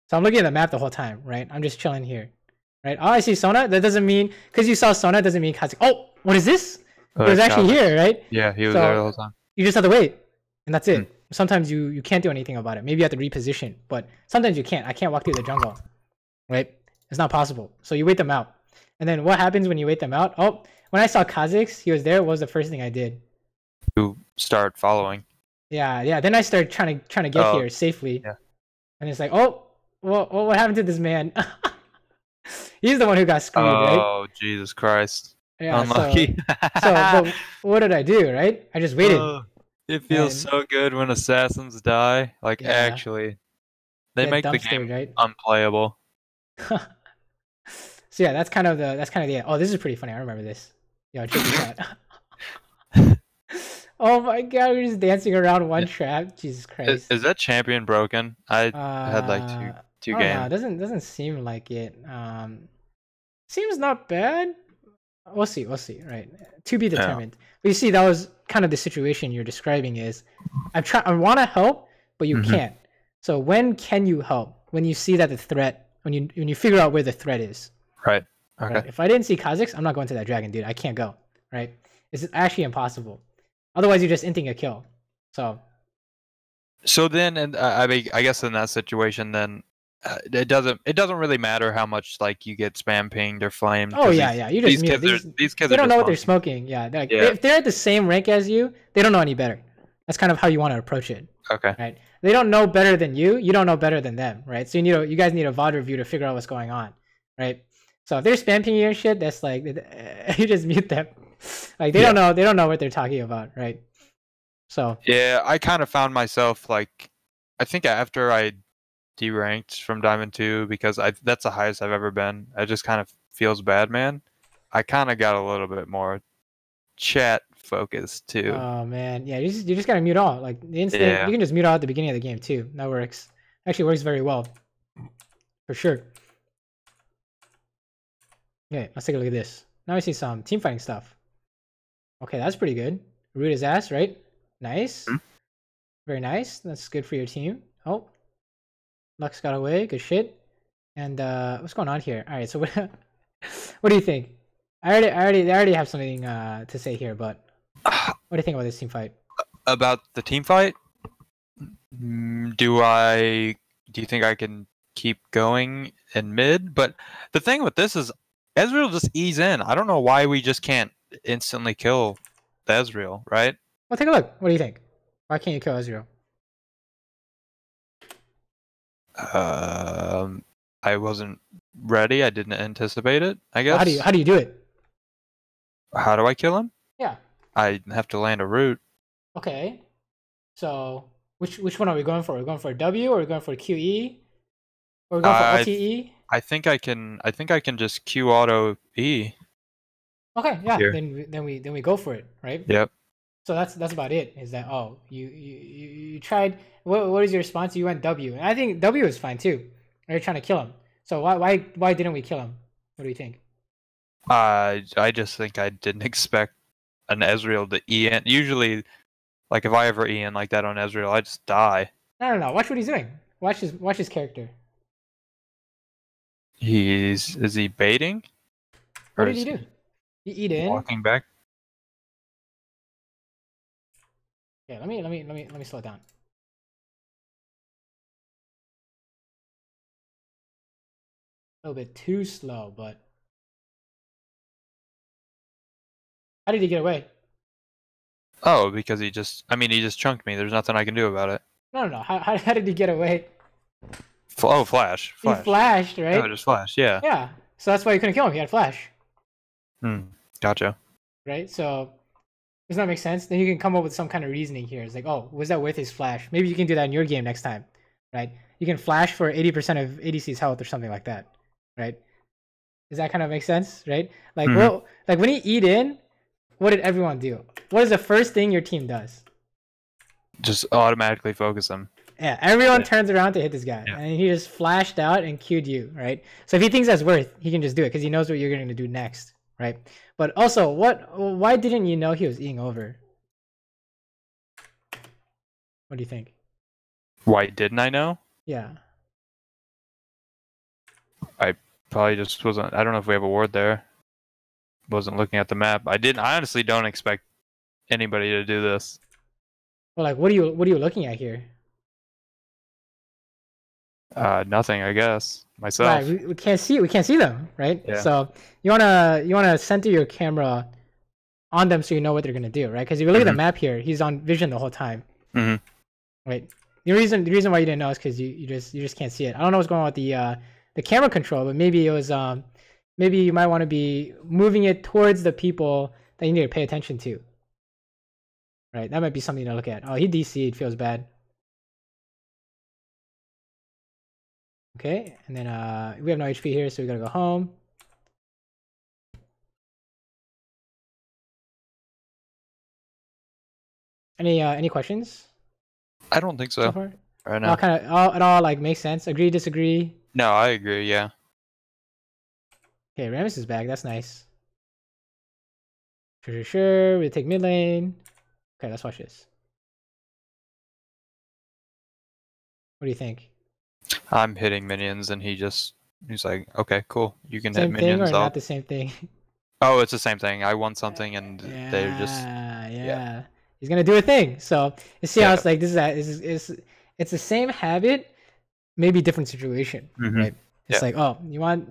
A: So I'm looking at the map the whole time, right? I'm just chilling here, right? Oh, I see Sona. That doesn't mean because you saw Sona doesn't mean Kha'Zix. Oh, what is this? He was actually here, right?
B: Yeah, he was
A: So-
B: there the whole time.
A: You just have to wait, and that's it.
B: Hmm.
A: Sometimes you can't do anything about it. Maybe you have to reposition, but sometimes you can't. I can't walk through the jungle, right? It's not possible. So you wait them out, and then what happens when you wait them out? Oh, when I saw Kha'Zix, he was there. What was the first thing I did?
B: To start following.
A: Yeah. Then I started trying to get
B: Oh,
A: here safely,
B: yeah.
A: and it's like, oh, well, what happened to this man? He's the one who got screwed, right?
B: Oh, Jesus Christ.
A: Yeah.
B: Unlucky.
A: But what did I do? Right? I just waited.
B: Oh, it feels
A: And-
B: so good when assassins die. Like,
A: Yeah.
B: actually, they
A: Get
B: make the
A: dumpstered,
B: game
A: right?
B: unplayable.
A: So yeah, that's kind of the oh, this is pretty funny. I remember this. Yo, check this out. Oh my god, we're just dancing around one trap. Jesus Christ.
B: Is that champion broken? I had like two
A: I don't know,
B: games.
A: it doesn't seem like it. Seems not bad. We'll see, right? To be determined. But you see, that was kind of the situation you're describing is I wanna help, but you
B: Mhm.
A: can't. So when can you help? When you see that the threat when you figure out where the threat is.
B: Right. Okay.
A: Right? If I didn't see Kha'Zix, I'm not going to that dragon, dude. I can't go. Right? It's actually impossible. Otherwise, you're just inting a kill. So
B: So then, and I mean, I guess in that situation, then it doesn't really matter how much like you get spam pinged or flamed.
A: oh
B: 'cause
A: yeah. You just
B: these
A: mute.
B: kids these kids
A: They
B: are
A: don't
B: just
A: know what they're
B: monkeys.
A: smoking. Yeah, they're like,
B: Yeah.
A: if they're at the same rank as you, they don't know any better. That's kind of how you want to approach it,
B: Okay.
A: right? They don't know better than you. You don't know better than them, right? So you guys need a VOD review to figure out what's going on, right? So if they're spam pinging you and shit, that's like you just mute them. Like they don't know what they're talking about, right? So
B: Yeah, I kind of found myself like, I think after I deranked from Diamond 2 because that's the highest I've ever been. It just kind of feels bad, man. I kind of got a little bit more chat focused too.
A: oh man, yeah, you just gotta mute all. Like the instant
B: Yeah.
A: you can just mute all at the beginning of the game too. That works. Actually works very well, for sure. Okay, let's take a look at this. Now we see some team fighting stuff. Okay, that's pretty good. Root his ass, right? Nice.
B: Mhm.
A: Very nice. That's good for your team. Oh, Lux got away. Good shit. And what's going on here? All right, so what do you think? I already have something to say here, but what do you think about this team fight?
B: About the team fight, do you think I can keep going in mid? But the thing with this is Ezreal just ease in. I don't know why we just can't instantly kill the Ezreal, right?
A: Well, take a look. What do you think? Why can't you kill Ezreal?
B: I wasn't ready. I didn't anticipate it. I guess.
A: How do you do it?
B: How do I kill him?
A: Yeah.
B: I have to land a root.
A: Okay. So which one are we going for? Are we going for a W or are we going for a QE? Or are we going for LTE?
B: I think I can just Q auto E.
A: Okay, yeah.
B: Here.
A: Then we go for it, right?
B: Yep.
A: So that's about it. Is that you tried? What is your response? You went W, and I think W is fine too. You're trying to kill him. So why didn't we kill him? What do you think?
B: I just think I didn't expect an Ezreal to E in. Usually, like if I ever E in like that on Ezreal, I just die.
A: No. Watch what he's doing. Watch his character.
B: Is he baiting?
A: What
B: Or
A: did he
B: is
A: do? He eat in.
B: Walking back.
A: Yeah, let me slow it down. A little bit too slow, but how did he get away?
B: Oh, because he just chunked me. There's nothing I can do about it.
A: No. How did he get away?
B: Flash.
A: He flashed, right?
B: Oh, just flash. Yeah.
A: Yeah. So that's why you couldn't kill him. He had flash,
B: Gotcha.
A: right? So does that make sense? Then you can come up with some kind of reasoning here. It's like, oh, was that with his flash? Maybe you can do that in your game next time, right? You can flash for 80% of ADC's health or something like that, right? Does that kind of make sense, right? Like,
B: Mhm.
A: well, like when he eat in, what did everyone do? What is the first thing your team does?
B: Just automatically focus him.
A: Yeah, everyone turns around to hit this guy,
B: Yeah.
A: and he just flashed out and queued you, right? So if he thinks that's worth, he can just do it because he knows what you're going to do next, right? But also, why didn't you know he was eating over? What do you think?
B: Why didn't I know?
A: Yeah.
B: Probably just wasn't. I don't know if we have a ward there. Wasn't looking at the map. I honestly don't expect anybody to do this.
A: Well, like, what are you looking at here?
B: Nothing, I guess. Myself.
A: Right, we can't see them, right?
B: Yeah.
A: So you wanna center your camera on them so you know what they're gonna do, right? Because if you look at the map here, he's on vision the whole time.
B: Mhm.
A: Right. The reason why you didn't know is because you just can't see it. I don't know what's going on with the camera control, but maybe it was maybe you might want to be moving it towards the people that you need to pay attention to. Right. That might be something to look at. Oh, he DC'd. Feels bad. Okay, and then we have no HP here, so we gotta go home. Any questions?
B: I don't think so.
A: Far?
B: Right now.
A: It all like makes sense. Agree, disagree.
B: No, I agree. Yeah.
A: Okay, Rammus is back. That's nice. Sure. We take mid lane. Okay, let's watch this. What do you think?
B: I'm hitting minions, and he's like, okay, cool. You can
A: Same
B: hit
A: thing
B: minions.
A: or not the same thing?
B: Oh, it's the same thing. I want something, and
A: Yeah,
B: they're just
A: yeah. He's gonna do a thing. So you see how it's like it's the same habit, maybe different situation, right? It's like, oh,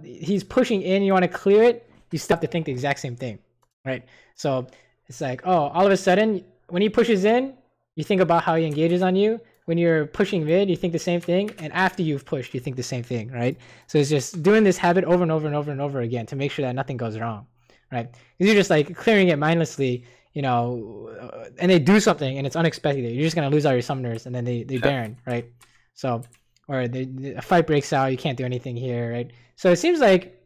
A: he's pushing in, you want to clear it, you still have to think the exact same thing, right? So it's like, oh, all of a sudden when he pushes in, you think about how he engages on you. When you're pushing mid, you think the same thing, and after you've pushed, you think the same thing, right? So it's just doing this habit over and over and over and over again to make sure that nothing goes wrong, right? Because you're just like clearing it mindlessly, you know, and they do something and it's unexpected. You're just gonna lose all your summoners, and then they Baron, right? So, or a fight breaks out, you can't do anything here, right? So it seems like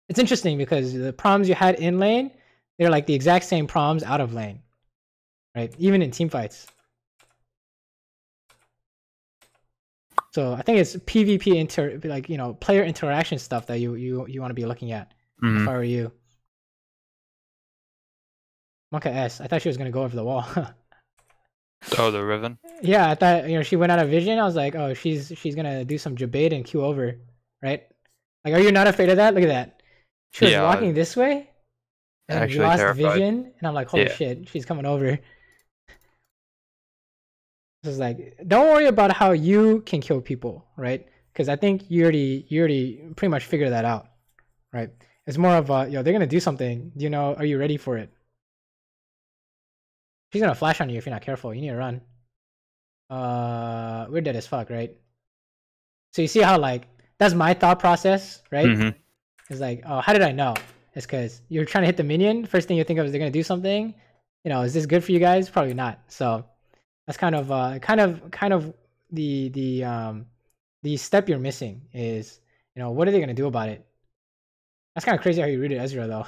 A: it's interesting because the problems you had in lane, they're like the exact same problems out of lane, right? Even in team fights. So I think it's PvP like, you know, player interaction stuff that you want to be looking at. If I were you. Monka S. I thought she was gonna go over the wall.
B: Oh, the Riven?
A: Yeah, I thought, you know, she went out of vision. I was like, oh, she's gonna do some jabate and queue over, right? Like, are you not afraid of that? Look at that. She was walking this way, and we lost vision, and I'm like, holy shit, she's coming over. It's like, don't worry about how you can kill people, right? Because I think you already pretty much figured that out, right? It's more of a, yo, they're gonna do something. You know, are you ready for it? She's gonna flash on you if you're not careful. You need to run. We're dead as fuck, right? So you see how, like, that's my thought process, right? It's like, oh, how did I know? It's because you're trying to hit the minion. First thing you think of is they're gonna do something. You know, is this good for you guys? Probably not. So that's kind of the step you're missing is, you know, what are they gonna do about it? That's kind of crazy how you read it, Ezreal, though.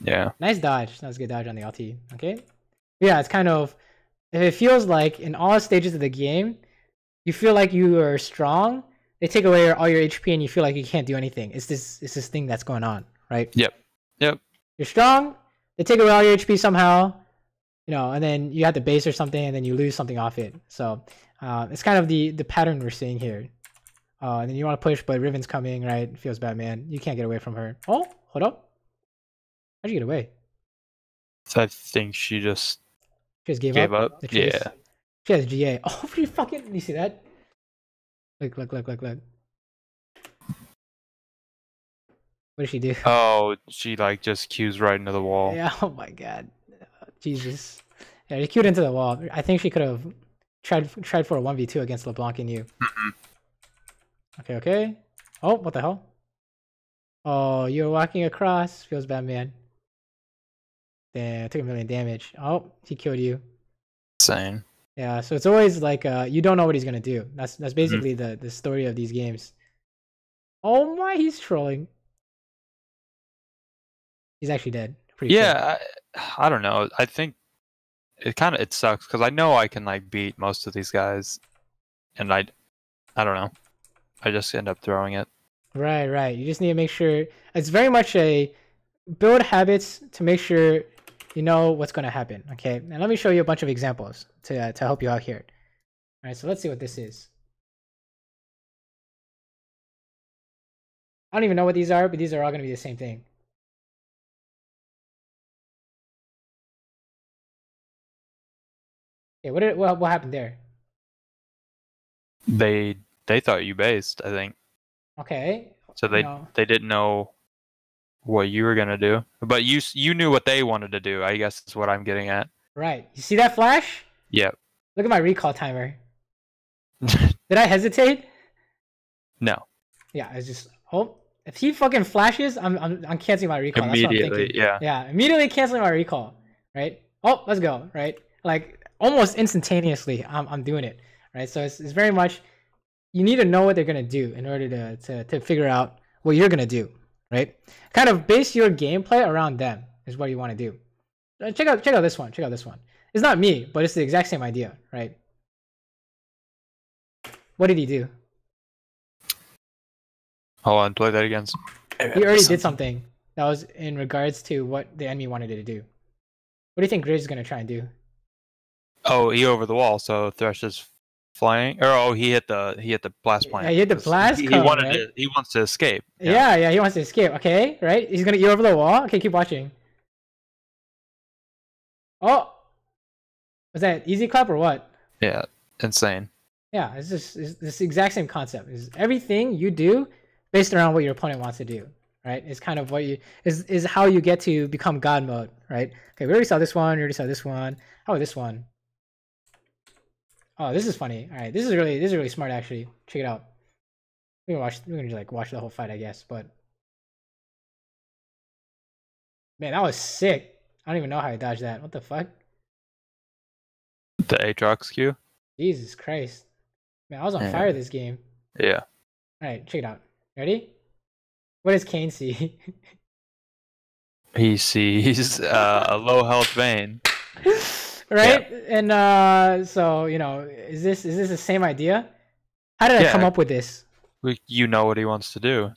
B: Yeah.
A: Nice dodge. That was a good dodge on the LT. Okay. Yeah, it's kind of, if it feels like in all stages of the game, you feel like you are strong, they take away all your HP and you feel like you can't do anything. It's this thing that's going on, right?
B: Yep.
A: You're strong, they take away all your HP somehow, you know, and then you have to base or something, and then you lose something off it. So it's kind of the pattern we're seeing here. And then you want to push, but Riven's coming, right? It feels bad, man. You can't get away from her. Oh, hold up. How'd you get away?
B: So I think she just
A: gave
B: up. Yeah.
A: She has GA. Oh, you fucking, you see that? Look. What did she do?
B: Oh, she like just cues right into the wall.
A: Yeah, oh my god. Jesus. Yeah, she queued into the wall. I think she could have tried for a 1v2 against LeBlanc and you. Okay. Oh, what the hell? Oh, you're walking across. Feels bad, man. Damn, took 1 million damage. Oh, he killed you.
B: Insane.
A: Yeah, so it's always like you don't know what he's gonna do. That's basically the story of these games. Oh my, he's trolling. He's actually dead. pretty quick.
B: Yeah, I don't know. I think it sucks because I know I can like beat most of these guys, and I don't know. I just end up throwing it.
A: Right, right. You just need to make sure it's very much a build habits to make sure you know what's going to happen. Okay, and let me show you a bunch of examples to help you out here. All right, so let's see what this is. I don't even know what these are, but these are all going to be the same thing. Okay, what happened there?
B: They thought you based, I think.
A: Okay.
B: So they didn't know what you were gonna do, but you knew what they wanted to do. I guess is what I'm getting at.
A: Right. You see that flash?
B: Yep.
A: Look at my recall timer. Did I hesitate?
B: No.
A: Yeah, it's just if he fucking flashes, I'm canceling my recall.
B: Immediately,
A: that's what I'm thinking.
B: yeah.
A: Yeah, immediately canceling my recall. Right? Oh, let's go. Right? Like almost instantaneously, I'm doing it. Right? So it's very much you need to know what they're gonna do in order to figure out what you're gonna do. Right? Kind of base your gameplay around them is what you want to do. Check out this one. Check out this one. It's not me, but it's the exact same idea, right? What did he do?
B: Hold on, play that again.
A: He already did something that was in regards to what the enemy wanted it to do. What do you think Grizz is gonna try and do?
B: Oh, he over the wall, so Thresh is flying. Or he hit the blast plant.
A: Yeah, he hit the blast.
B: He
A: cone,
B: wanted
A: right?
B: he wants to escape.
A: Yeah, he wants to escape. Okay, right? He's gonna eat over the wall. Okay, keep watching. Oh, was that easy clap or what?
B: Yeah, insane.
A: Yeah, it's this exact same concept. Is everything you do based around what your opponent wants to do, right? It's kind of what you is how you get to become God mode, right? Okay, we already saw this one. We already saw this one. How about this one? Oh, this is funny. All right, this is really smart actually. Check it out. We're gonna like watch the whole fight, I guess. But man, that was sick. I don't even know how I dodged that. What the fuck?
B: The Aatrox Q.
A: Jesus Christ, man, I was on fire this game.
B: Yeah.
A: All right, check it out. Ready? What does Kane see?
B: He sees a low health Vayne.
A: Right? Yeah. And so, you know, is this the same idea? How did I come up with this?
B: You know what he wants to do.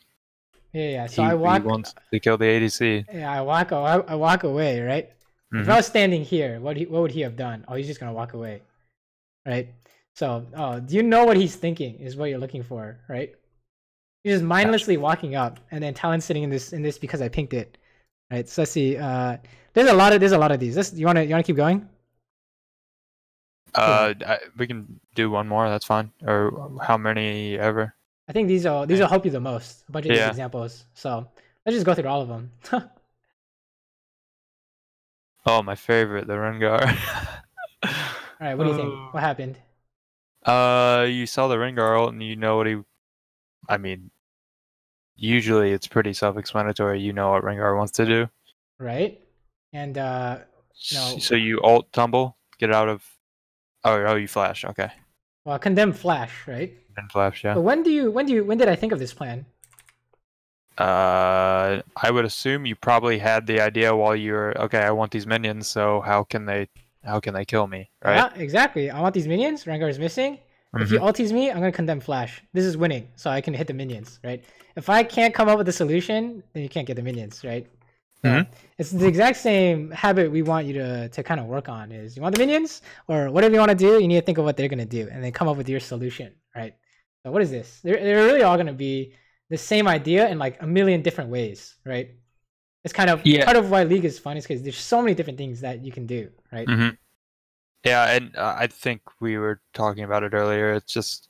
A: Yeah. So
B: he wants to kill the ADC.
A: Yeah, I walk away, right? Mm-hmm. If I was standing here, what would he have done? Oh, he's just gonna walk away, right? So, do you know what he's thinking? Is what you're looking for, right? He's just mindlessly walking up, and then Talon sitting in this because I pinked it, right? So let's see. There's a lot of these. You wanna keep going?
B: We can do one more. That's fine. Or how many ever?
A: I think these will help you the most. A bunch of these examples. So let's just go through all of them.
B: Oh, my favorite, the Rengar.
A: All right, what do you think? What happened?
B: You saw the Rengar ult and you know what he. I mean, usually it's pretty self-explanatory. You know what Rengar wants to do,
A: right? And
B: so you ult tumble, get out of. Oh, you flash. Okay.
A: Well, condemn flash, right?
B: Condemn flash, yeah.
A: But when did I think of this plan?
B: I would assume you probably had the idea while you were okay. I want these minions, so how can they kill me, right?
A: Yeah, exactly. I want these minions. Rengar is missing. Mm-hmm. If he ultis me, I'm gonna condemn flash. This is winning, so I can hit the minions, right? If I can't come up with a solution, then you can't get the minions, right? Mm-hmm. It's the exact same habit we want you to kind of work on. Is you want the minions or whatever you want to do, you need to think of what they're gonna do and then come up with your solution, right? So what is this? They're really all gonna be the same idea in like a million different ways, right? It's kind of part of why League is fun is because there's so many different things that you can do, right?
B: Mm-hmm. Yeah, and I think we were talking about it earlier. It's just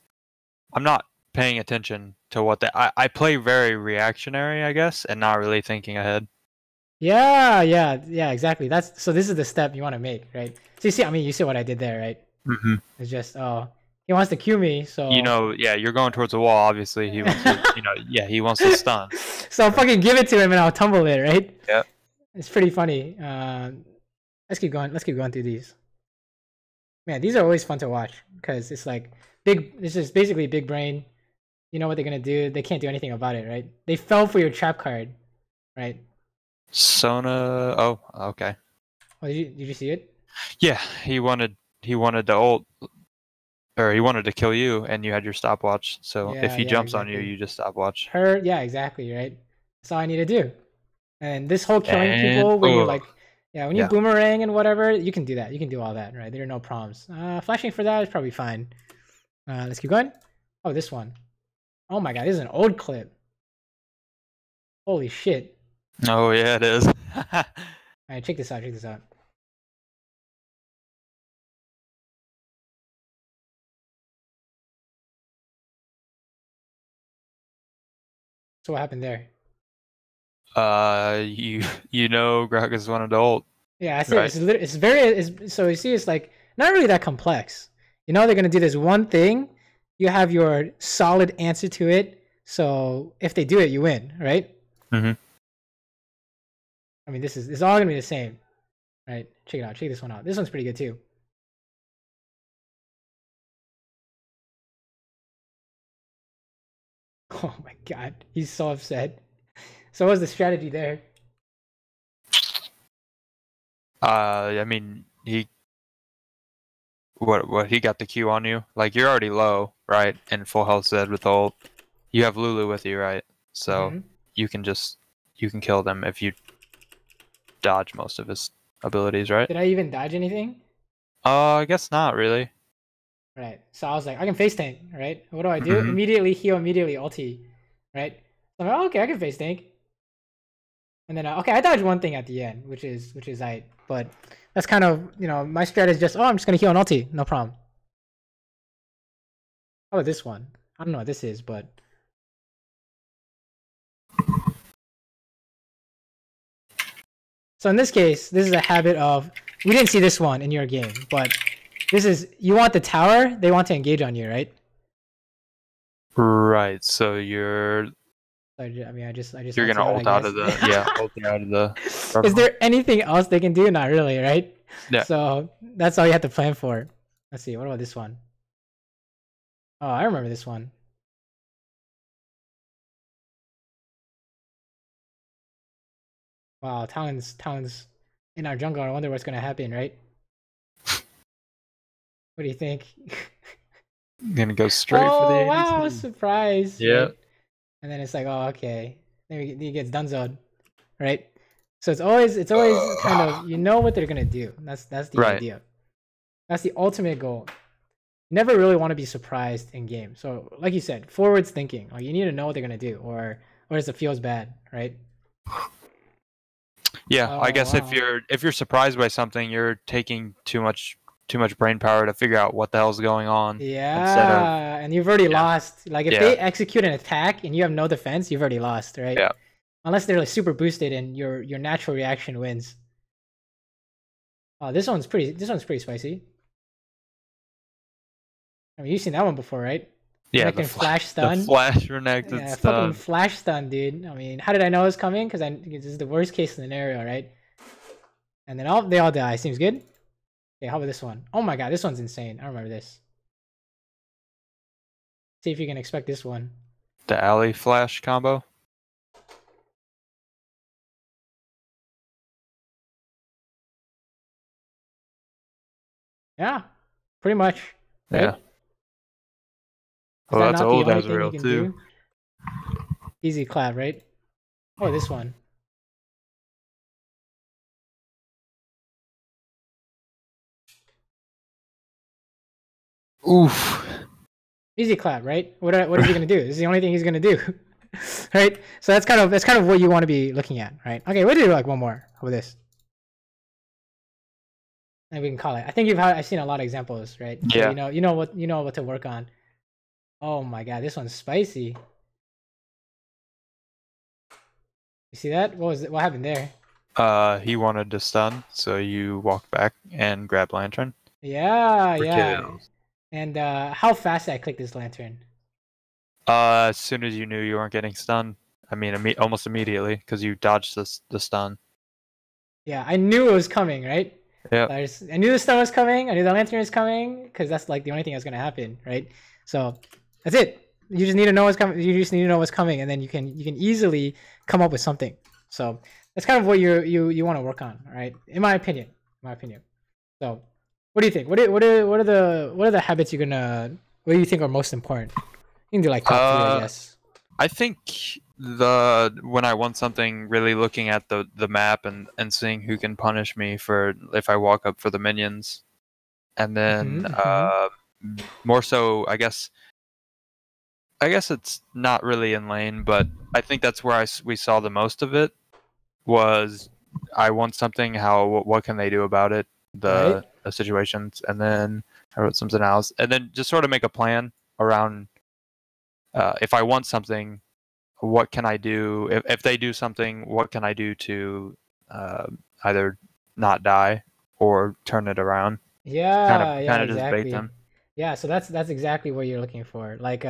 B: I'm not paying attention to what I play very reactionary, I guess, and not really thinking ahead.
A: Yeah, exactly. So this is the step you want to make, right? So you see what I did there, right?
B: Mm-hmm.
A: It's just he wants to Q me, so
B: you're going towards the wall. Obviously, he wants to, he wants to stun.
A: So fucking give it to him, and I'll tumble it, right?
B: Yeah,
A: it's pretty funny. Let's keep going. Let's keep going through these. Man, these are always fun to watch because it's like this is basically big brain. You know what they're gonna do. They can't do anything about it, right? They fell for your trap card, right?
B: Sona. Oh, okay.
A: Oh, did you see it?
B: Yeah, he wanted the ult, or he wanted to kill you, and you had your stopwatch. So if
A: Yeah,
B: he
A: yeah,
B: jumps on you,
A: exactly.
B: you just stopwatch.
A: Yeah, exactly, right? That's all I need to do. And this whole killing
B: And
A: people when you like, yeah, when you
B: yeah.
A: boomerang and whatever, you can do that. You can do all that, right? There are no problems. Flashing for that is probably fine. Let's keep going. Oh, this one. Oh my god, this is an old clip. Holy shit.
B: Oh yeah, it is.
A: All right, check this out. Check this out. So what happened there?
B: You know, Gragas wanted to ult.
A: Yeah, that's
B: Right.
A: it. It's very. So you see, it's like not really that complex. You know, they're gonna do this one thing. You have your solid answer to it. So if they do it, you win, right?
B: Mm-hmm.
A: I mean, it's all gonna be the same, right? Check it out. Check this one out. This one's pretty good too. Oh my god, he's so upset. So what's the strategy there?
B: I mean, what he got the Q on you? Like you're already low, right? And full health Zed with ult. You have Lulu with you, right? So you can kill them if you dodge most of his abilities, right?
A: Did I even dodge anything?
B: I guess not really.
A: Right. So I was like, I can face tank, right? What do I do? Immediately heal, immediately ulti, right? So I'm like, oh, okay, I can face tank. And then okay, I dodged one thing at the end, which is but that's kind of, you know, my strategy is just, oh, I'm just gonna heal an ulti, no problem. How about this one? I don't know what this is, but so in this case, this is a habit of, we didn't see this one in your game, but this is, you want the tower, they want to engage on you, right?
B: Right. So you're
A: I mean, I just
B: you're gonna ult out of the ult out of the.
A: Is there anything else they can do? Not really, right?
B: Yeah.
A: So that's all you have to plan for. Let's see. What about this one? Oh, I remember this one. Wow, Talon's in our jungle. I wonder what's gonna happen, right? What do you think?
B: Gonna go straight for the ADC.
A: Wow, surprise.
B: Yeah.
A: Right? And then it's like, oh, okay. Then he gets dunzoed, right? So it's always kind of, you know what they're gonna do. That's the idea. That's the ultimate goal. You never really want to be surprised in game. So like you said, forwards thinking. Like you need to know what they're gonna do, or else it feels bad, right?
B: Yeah, I guess if you're surprised by something, you're taking too much brain power to figure out what the hell's going on.
A: Yeah, and you've already lost. Like if they execute an attack and you have no defense, you've already lost, right?
B: Yeah.
A: Unless they're like super boosted and your natural reaction wins. Oh, this one's pretty spicy. I mean, you've seen that one before, right?
B: Yeah,
A: the flash stun.
B: The flash renekton stun.
A: Fucking flash stun, dude. I mean, how did I know it was coming? Because this is the worst case scenario, right? And then they all die. Seems good. Okay, how about this one? Oh my god, this one's insane. I remember this. See if you can expect this one.
B: The alley flash combo.
A: Yeah, pretty much. Right?
B: Yeah. Well, that's old Ezreal too.
A: Easy clap, right? Oh, this one.
B: Oof.
A: Easy clap, right? What is he gonna do? This is the only thing he's gonna do, right? So that's kind of what you want to be looking at, right? Okay, we'll do like one more. How about this? And we can call it. I think I've seen a lot of examples, right?
B: Yeah.
A: So you know what to work on. Oh my god, this one's spicy. You see that? What happened there?
B: He wanted to stun, so you walked back and grabbed Lantern.
A: Yeah, kills. And how fast did I click this Lantern?
B: As soon as you knew you weren't getting stunned. I mean, almost immediately, because you dodged the stun.
A: Yeah, I knew it was coming, right?
B: Yeah.
A: I knew the stun was coming. I knew the Lantern was coming, because that's like the only thing that's gonna happen, right? So that's it. You just need to know what's coming. You just need to know what's coming, and then you can easily come up with something. So that's kind of what you want to work on, right? In my opinion. So what do you think? What are the habits you're gonna? What do you think are most important? You can do like top three, I guess.
B: I think when I want something, really looking at the map and seeing who can punish me for if I walk up for the minions, and then more so, I guess it's not really in lane, but I think that's where we saw the most of it. Was I want something? What can they do about it? The situations, and then I wrote something else, and then just sort of make a plan around. If I want something, what can I do? If they do something, what can I do to either not die or turn it around?
A: Yeah,
B: kind of
A: exactly.
B: just bait them.
A: Yeah, so that's exactly what you're looking for. Like,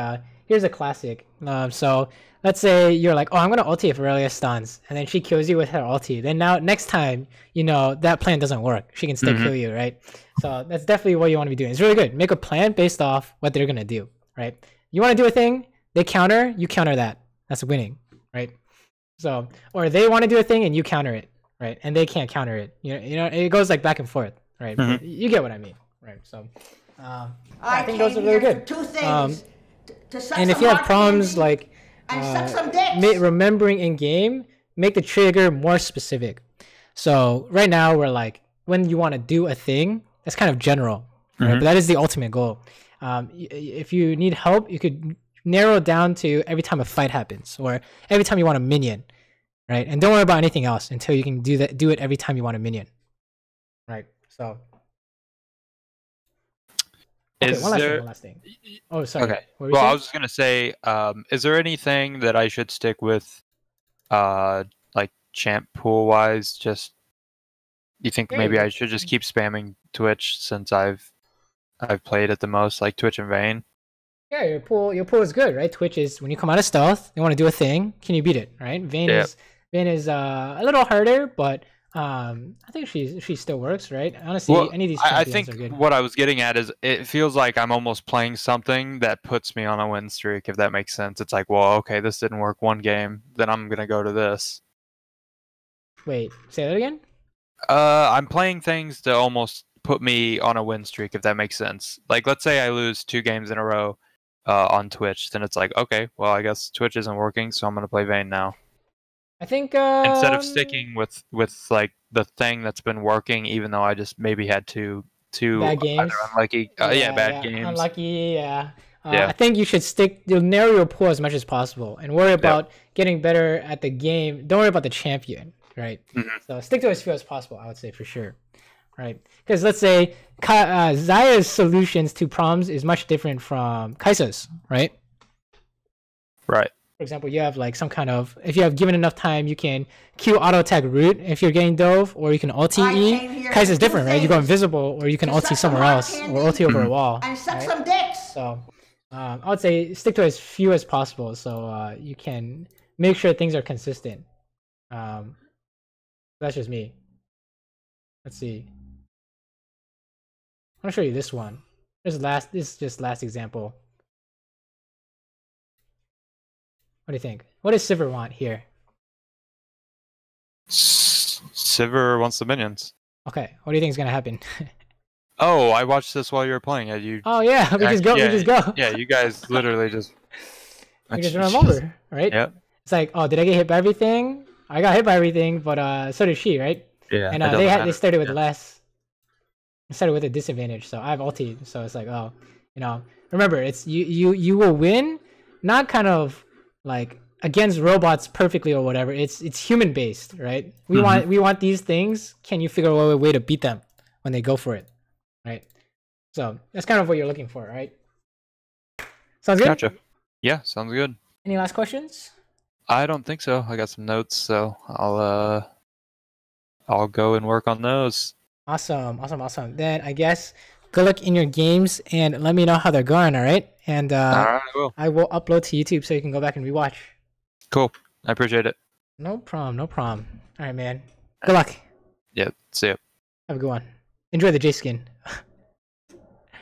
A: here's a classic. So let's say you're like, oh, I'm gonna ulti if Aurelia stuns, and then she kills you with her ulti. Then now next time, that plan doesn't work. She can still kill you, right? So that's definitely what you want to be doing. It's really good. Make a plan based off what they're gonna do, right? You want to do a thing, they counter, you counter that. That's winning, right? So, or they want to do a thing and you counter it, right? And they can't counter it. It goes like back and forth, right? But you get what I mean, right? So. I think those are really good.
C: Two things.
A: And if you have problems like remembering in game, make the trigger more specific. So right now we're like, when you want to do a thing, that's kind of general, right? But that is the ultimate goal. If you need help, you could narrow it down to every time a fight happens or every time you want a minion, right? And don't worry about anything else until you can do it every time you want a minion, right? So. Okay, one last thing. Oh, sorry.
B: Okay. Well, I was just gonna say, is there anything that I should stick with, like champ pool wise? Just, you think maybe I should just keep spamming Twitch since I've played it the most, like Twitch and Vayne?
A: Yeah, your pool is good, right? Twitch is when you come out of stealth, you want to do a thing. Can you beat it, right? Vayne is a little harder, but. I think she still works, right? Honestly, any of these champions
B: I think
A: are good.
B: What I was getting at is it feels like I'm almost playing something that puts me on a win streak, if that makes sense. It's like, well, okay, this didn't work one game, then I'm gonna go to this.
A: Wait, say that again?
B: I'm playing things to almost put me on a win streak, if that makes sense. Like, let's say I lose 2 games in a row on Twitch, then it's like, okay, well, I guess Twitch isn't working, so I'm gonna play Vayne now.
A: I think
B: instead of sticking with like the thing that's been working, even though I just maybe had two
A: bad games,
B: unlucky, bad games,
A: unlucky, I think you'll narrow your pool as much as possible and worry about getting better at the game. Don't worry about the champion, right? So stick to as few as possible, I would say, for sure, right? Because let's say Xayah's solutions to problems is much different from Kai'Sa's, right?
B: Right.
A: For example, you have like some kind of, if you have given enough time, you can Q auto attack root if you're getting dove, or you can ulti E. Kai'Sa's different, right? You go invisible, or you can ulti somewhere else, or ulti over a wall.
C: And suck some dicks.
A: So, I would say stick to as few as possible, so you can make sure things are consistent. That's just me. Let's see. I'm gonna show you this one. This is just last example. What do you think? What does Sivir want here?
B: Sivir wants the minions.
A: Okay, what do you think is gonna happen?
B: Oh, I watched this while you were playing it.
A: Oh yeah, we just go.
B: Yeah, you guys literally just.
A: We just run them over, right?
B: Yep.
A: It's like, oh, did I get hit by everything? I got hit by everything, but so did she, right?
B: Yeah.
A: And they started with less. They started with a disadvantage, so I have ulti. So it's like, oh, remember, it's you will win, not kind of like against robots perfectly or whatever. It's human based, right? We want these things. Can you figure out a way to beat them when they go for it, right? So that's kind of what you're looking for, right? Sounds good.
B: Gotcha. Yeah, sounds good.
A: Any last questions?
B: I don't think so. I got some notes, so I'll go and work on those.
A: Awesome. Then I guess good luck in your games and let me know how they're going, all right? And
B: I
A: will upload to YouTube so you can go back and rewatch.
B: Cool. I appreciate it.
A: No problem. All right, man. Good luck.
B: Yeah, see ya.
A: Have a good one. Enjoy the J skin.